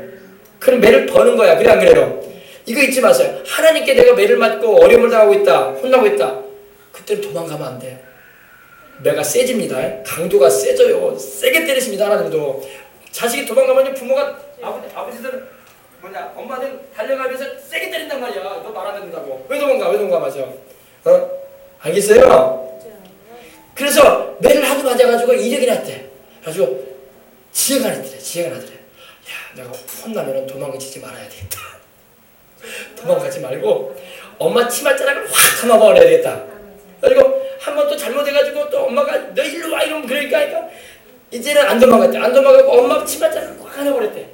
그럼 매를 버는 거야. 그래 안 그래요? 이거 잊지 마세요. 하나님께 내가 매를 맞고 어려움을 당하고 있다. 혼나고 있다. 그때는 도망가면 안 돼요. 매가 세집니다. 강도가 세져요. 세게 때리십니다. 하나님도. 자식이 도망가면 부모가 아버지들은 엄마는 달려가면서 세게 때린단 말이야. 너 말 안 듣는다고. 왜 도망가 맞아. 알겠어요? 그래서 매를 하도 맞아가지고 이력이 났대. 가지고 지혜가 나더래. 야, 내가 혼나면 도망치지 말아야 되겠다. 도망가지 말고 엄마 치맛자락을 확 감아버려야 되겠다. 그리고 한 번 또 잘못해가지고 또 엄마가 너 일로 와 이러면 그러니까 이제는 안 도망갔대. 안 도망가고 엄마 치맛자락을 확 감아버렸대.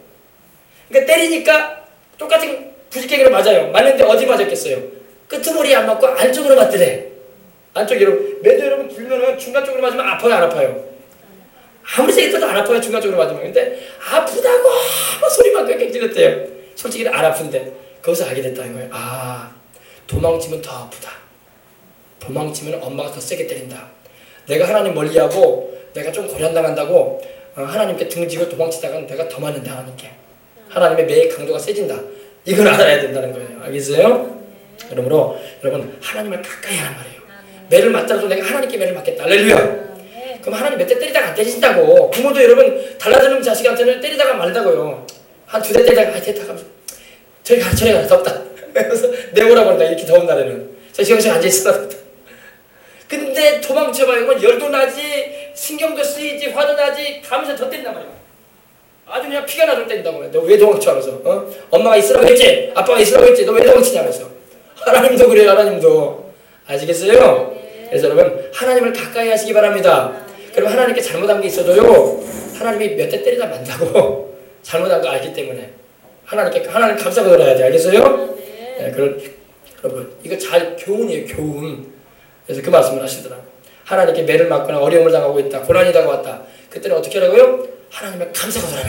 그러니까 때리니까 똑같은 부직갱이로 맞아요. 맞는데 어디 맞았겠어요? 끄트머리에 안 맞고 안쪽으로 맞더래. 안쪽으로. 매도 여러분 불면은 중간 쪽으로 맞으면 아파요, 안 아파요? 아무리 세게 떠도 안 아파요, 중간 쪽으로 맞으면. 근데 아프다고 소리만 꽥꽥 질렀대요. 솔직히 안 아픈데 거기서 알게 됐다는 거예요. 도망치면 더 아프다. 도망치면 엄마가 더 세게 때린다. 내가 하나님 멀리하고 내가 좀 고난당한다고 하나님께 등지고 도망치다가는 내가 더 맞는다. 하나님께. 하나님의 매의 강도가 세진다. 이걸 알아야 된다는 거예요. 알겠어요? 그러므로 여러분 하나님을 가까이 하란 말이에요. 매를 맞더라도 내가 하나님께 매를 맞겠다. 할렐루야. 그럼 하나님 몇 대 때리다가 안 때리신다고. 부모도 여러분 달라지는 자식한테는 때리다가 말다고요. 한 2대 때리다가 됐다 하면서 저리 가 덥다. 그래서 내오라 버린다. 이렇게 더운 날에는 저 지금 앉아있으라. 근데 도망쳐봐요. 이건 열도 나지 신경도 쓰이지 화도 나지 가면서 더 때린단 말이야. 아주 그냥 피가 나도록 때린다고 그래. 너 왜 도망쳐 하면서 엄마가 있으라고 했지 아빠가 있으라고 했지 너 왜 도망치냐 하면서. 하나님도 그래요. 하나님도 아시겠어요? 그래서 여러분 하나님을 가까이 하시기 바랍니다. 그러면 하나님께 잘못한 게 있어도요 하나님이 몇 대 때리다 만다고 잘못한 거 알기 때문에 하나님 감사가 들어야 돼. 알겠어요? 네, 여러분 이거 잘 교훈이에요. 교훈. 그래서 그 말씀을 하시더라고. 하나님께 매를 맞거나 어려움을 당하고 있다. 고난이 다가왔다. 그때는 어떻게 하라고요? 하나님을 감사가 들어라.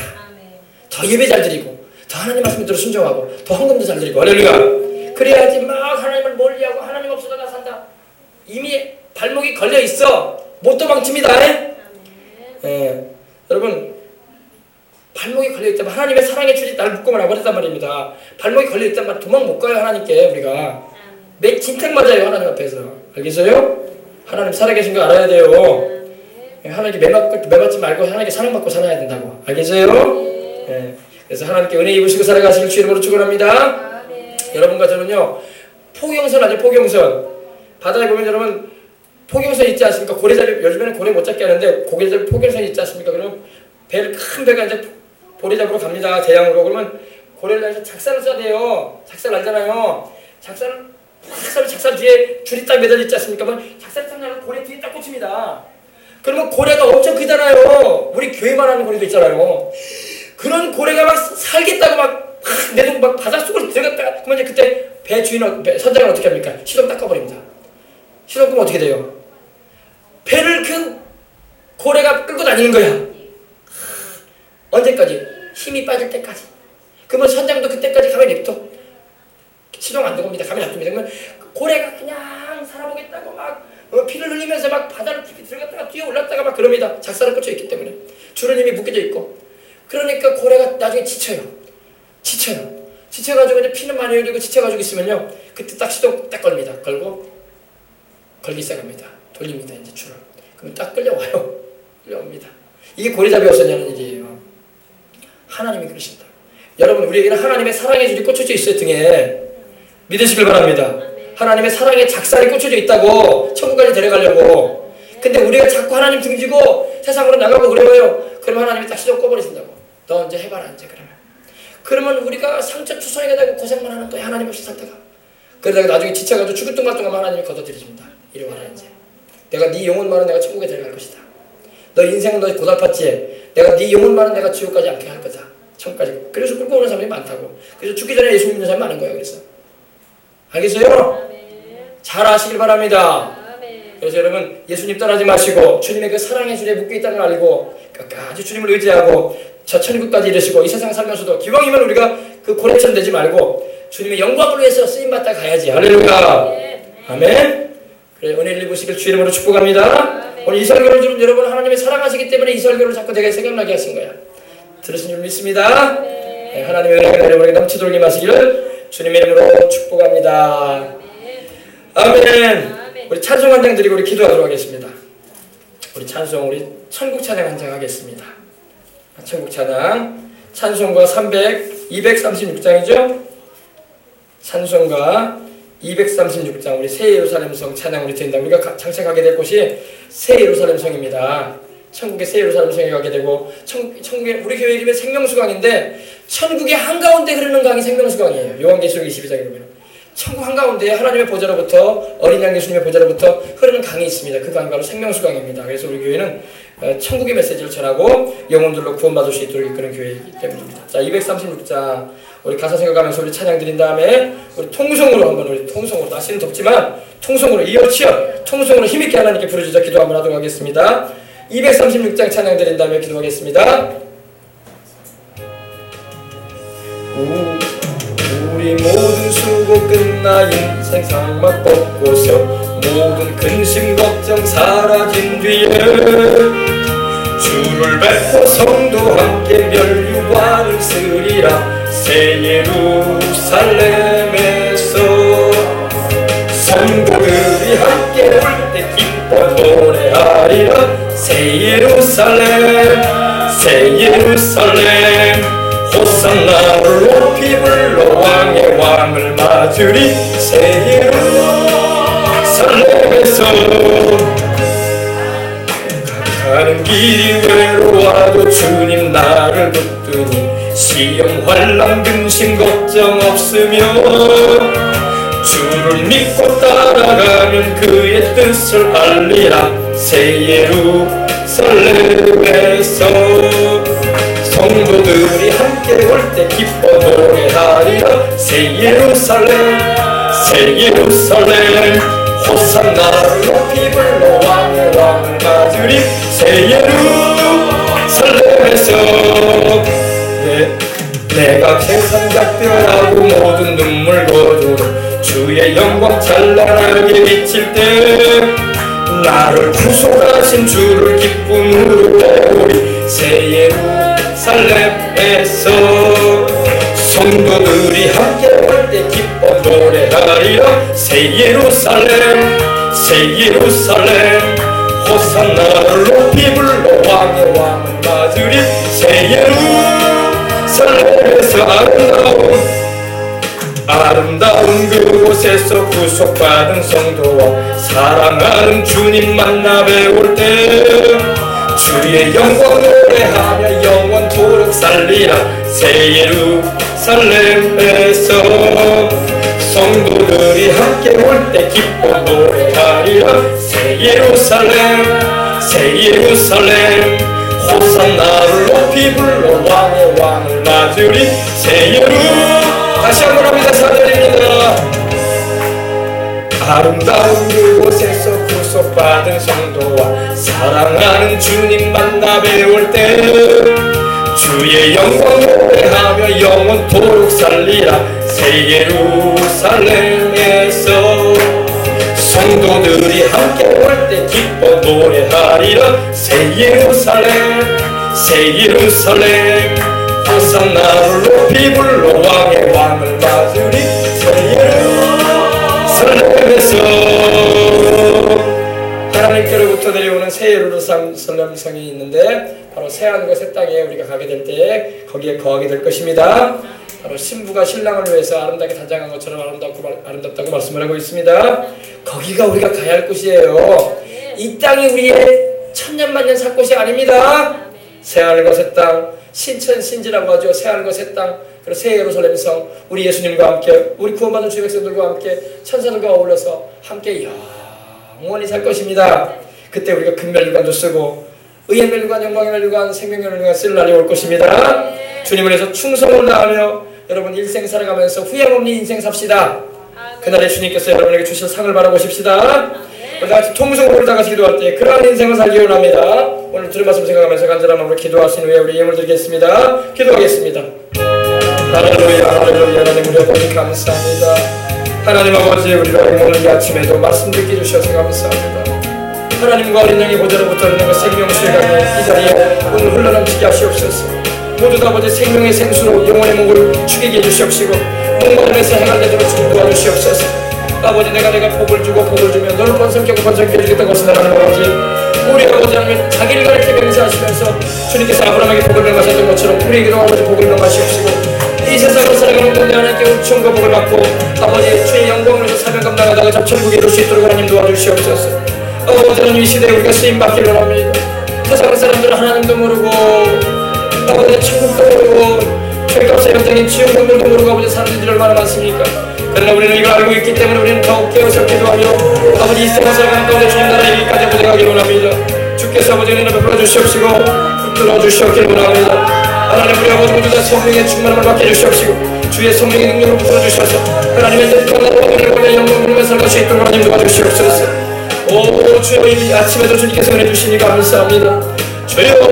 더 예배 잘 드리고 더 하나님 말씀대로 순종하고 더 헌금도 잘 드리고 할렐루야. 그래야지 막 하나님을 멀리하고 하나님 없어도 나 산다. 이미 발목이 걸려 있어. 못 도망칩니다. 예. 여러분 발목이 걸려 있다면 하나님의 사랑의 줄이 날 묶고 말아버렸단 말입니다. 발목이 걸려 있다면 말 도망 못 가요. 하나님께 우리가 매 진택 맞아요. 하나님 앞에서. 알겠어요? 하나님 살아계신 거 알아야 돼요. 하나님께 매맞지 말고 하나님께 사랑받고 살아야 된다고. 알겠어요? 예. 그래서 하나님께 은혜 입으시고 살아가시길 주 이름으로 축원합니다. 여러분과 저는요 포경선 아죠. 포경선. 바다에 보면 여러분 포경선 있지 않습니까? 고래잡이 요즘에는 고래 못 잡게 하는데 고래잡이 포경선 있지 않습니까? 그러면 큰 배가 이제 고래 잡으러 갑니다. 대양으로. 그러면 고래를 다해서 작살을 쏴야 돼요. 작살 알잖아요. 작살 뒤에 줄이 딱 매달려 있지 않습니까? 그러면 작살이 딱 나면 고래 뒤에 딱 꽂힙니다. 그러면 고래가 엄청 크잖아요. 우리 교회만 하는 고래도 있잖아요. 그런 고래가 막 살겠다고 막 내동 막 바닷속으로 들어갔다가 그러면 이제 그때 배 선장은 어떻게 합니까? 시동 딱 꺼버립니다. 시동 끄면 어떻게 돼요? 배를 그 고래가 끌고 다니는 거야. 언제까지? 힘이 빠질 때까지. 그러면 선장도 그때까지 가만히 냅둬. 시동 안 들어옵니다. 가만히 놔둡니다. 그러면 고래가 그냥 살아보겠다고 막 피를 흘리면서 막 바다를 들어갔다가 뛰어 올랐다가 막 그럽니다. 작살을 꽂혀 있기 때문에. 줄은 이미 묶여져 있고. 그러니까 고래가 나중에 지쳐가지고 이제 피는 많이 흘리고 지쳐가지고 있으면요. 그때 딱 시동 딱 걸립니다. 걸고 걸기 시작합니다. 돌립니다. 이제 줄을. 그럼 딱 끌려와요. 끌려옵니다. 이게 고래잡이였었냐는 얘기예요. 하나님이 그러신다. 여러분 우리에게는 하나님의 사랑의 줄이 꽂혀져 있어요. 등에. 믿으시길 바랍니다. 하나님의 사랑의 작살이 꽂혀져 있다고 천국까지 데려가려고. 근데 우리가 자꾸 하나님 등지고 세상으로 나가고 그래요. 그러면 하나님이 딱 시동 꺼버리신다고. 너 이제 해봐라 이제 그러면 우리가 상처 투성이가 되고 고생만 하는 거야. 하나님 없이 살다가. 그러다가 나중에 지쳐가지고 죽을 뚱마뚱 하면 하나님이 걷어들이십니다. 이리 와라 이제. 내가 네 영혼만은 내가 천국에 데려갈 것이다. 너 인생은 너 고달팠지. 내가 네 영혼만은 내가 지옥까지 않게 할 거다. 천국까지. 그래서 끌고 오는 사람이 많다고. 그래서 죽기 전에 예수 믿는 사람이 많은 거예요. 그래서. 알겠어요? 잘 아시길 바랍니다. 그래서 여러분 예수님 떠나지 마시고 주님의 그 사랑의 줄에 묶여있다는 걸 알고 끝까지 주님을 의지하고 저 천국까지 이르시고 이 세상 살면서도 기왕이면 우리가 그 고래처럼 되지 말고 주님의 영광을 위해서 쓰임받다 가야지. 할렐루야. 아멘. 그래 은혜를 입으시길 주 이름으로 축복합니다. 오늘 이 설교를 들은 여러분 하나님의 사랑하시기 때문에 이 설교를 자꾸 내가 생각나게 하신 거야. 들으신 줄 믿습니다. 네, 하나님의 은혜가 여러분에게 넘치도록 임하시기를 주님의 이름으로 축복합니다. 아멘. 우리 찬송 한 장 드리고 우리 기도하도록 하겠습니다. 우리 찬송 우리 천국 찬양 한 장 하겠습니다. 천국 찬양 찬송가 236장이죠. 찬송가 236장 우리 새 예루살렘성 찬양 우리 드린다. 우리가 장착하게 될 곳이 새 예루살렘성입니다. 천국의 새 예루살렘성에 가게 되고 천국의 우리 교회 이름이 생명수강인데 천국의 한가운데 흐르는 강이 생명수강이에요. 요한계시록 22장에 보면 천국 한가운데 하나님의 보좌로부터 어린 양 예수님의 보좌로부터 흐르는 강이 있습니다. 그 강이 바로 생명수강입니다. 그래서 우리 교회는 천국의 메시지를 전하고 영혼들로 구원받을 수 있도록 이끄는 교회이기 때문입니다. 자, 236장 우리 가사 생각하면서 우리 찬양 드린 다음에 우리 통성으로 한번 우리 통성으로 날씨는 덥지만 통성으로 이어치어 통성으로 힘있게 하나님께 부르짖어 기도 한번 하도록 하겠습니다. 236장 찬양 드린 다음에 기도하겠습니다. 우리 모든 수고 끝나 인생 상막 벗고서 모든 근심 걱정 사라진 뒤에 주를 뵙고 성도 함께 멸류관을 쓰리라. 새 예루살렘에서 성도들이 함께 올 때 기뻐 기뻐 노래하리라. 새 예루살렘 새 예루살렘 호산나를 높이 불러 왕의 왕을 맞으리. 새 예루살렘에서 가는 길이 외로워도 주님 나를 붙드니 시험 환난 근심 걱정 없으며 주를 믿고 따라가면 그의 뜻을 알리라. 새 예루살렘에서 성도들이 함께 올 때 기뻐 노래하리라. 새 예루살렘 새 예루살렘 호산나를 높이 불러 왕의 왕을 맞으리. 새 예루살렘에서 내가 세상 작별하고 모든 눈물 거두고 주의 영광 찬란하게 비칠 때 나를 구속하신 주를 기쁨으로 배우리. 새 예루살렘에서 성도들이 함께 올 때 기뻐 노래하리라. 새 예루살렘 새 예루살렘 호산나를 높이 불러 왕의 왕을 맞으리. 새 예루살렘에서 아름다운 그곳에서 구속받은 성도와 사랑하는 주님 만나 배울 때 주의 영광 노래하며 영원토록 살리라. 새 예루살렘에서 성도들이 함께 올 때 기뻐 노래하리라. 새 예루살렘 호산나를 높이 불러 왕의 왕을 맞으리. 새 다시 한번 합니다. 4절입니다. 아름다운 그곳에서 구속받은 성도와 사랑하는 주님 만나 배울 때 주의 영광 노래하며 영원토록 살리라. 새 예루살렘에서 성도들이 함께 올 때 기뻐 노래하리라. 새 예루살렘 호산나를 높이 불러 왕의 왕을 맞으리. 새 예루살렘에서 하나님께로부터 내려오는 새 예루살렘 성이 있는데 바로 새하늘과 새 땅에 우리가 가게 될 때 거기에 거하게 될 것입니다. 바로 신부가 신랑을 위해서 아름답게 단장한 것처럼 아름답다고 말씀을 하고 있습니다. 거기가 우리가 가야 할 곳이에요. 이 땅이 우리의 천년만년 살 곳이 아닙니다. 새하늘과 새 땅, 신천신지라고 하죠. 새하늘과 새 땅, 그리고 새 예루살렘 성, 우리 예수님과 함께, 우리 구원받은 주의 백성들과 함께 천사들과 어울려서 함께 영원히 살 것입니다. 그때 우리가 금멸류관도 쓰고 의의 멸류관, 영광의 멸류관, 생명의 멸류관 쓸 날이 올 것입니다. 주님을 위해서 충성을 다하며 여러분 일생 살아가면서 후회 없는 인생 삽시다. 그날에 주님께서 여러분에게 주실 상을 바라보십시다. 우리 다같이 통성으로 다같이 기도할 때 그러한 인생을 살기 원합니다. 오늘 들은 말씀 생각하면서 간절한 마음으로 기도하신 후에 우리 예물 드리겠습니다. 기도하겠습니다. 할렐루야 할렐루야. 하나님 우리 아버지 감사합니다. 하나님 아버지 우리가 오늘 이 아침에도 말씀 듣게 주셔서 감사합니다. 하나님과 어린 양의 보좌로부터 흐르는 생명수의 강이 이 자리에 오늘 흘러넘치게 하시옵소서. 모두 다 아버지 생명의 생수로 영혼의 목을 축이게 해주시옵시고 목마름에서 행할 내도록 주님 도와주시옵소서. 아버지 내가 복을 주고 복을 주면 너를 번성케 해주겠다고 하시는 하나님 아버지, 우리 아버지 하나님 자기를 가르쳐 맹세하시면서 주님께서 아브라함에게 복을 명하셨던 것처럼 우리에게도 아버지 복을 명하시옵시고 이 세상을 살아가는 동네 하나님께 은총과 복을 받고 아버지 주의 영광을 위해서 사명 감당하다가 저 천국에 이룰 수 있도록 하나님 도와주시옵소서. 아버지 하나님 이 시대에 우리가 쓰임받기를 원합니다. 세상 사람들은 하나님도 모르고 아버지 천국도 모르고 죄값의 현장인 지옥문들도 모르고 아버지 사람들이 얼마나 많습니까? 그러나 우리는 이걸 알고 있기 때문에 우리는 더욱 깨어서 기도하며 아버지 이 세상 살아가는 가운데 주님 나라에 이기까지 부정하기를 원합니다. 주께서 아버지 은혜를 베풀어 주시옵시고 붙들어 주시옵기를 원합니다. 하나님 우리 아버지 모두 다 성령의 충만함을 받게 해주시옵시고 주의 성령의 능력을 부어 주셔서 하나님의 뜻과 나라와 은혜를 받는 영광을 누리며 살 것이 있도록 하나님 도와주시옵소서. 오 주여 이 아침에도 주님께서 은혜 주시니 감사합니다. 주여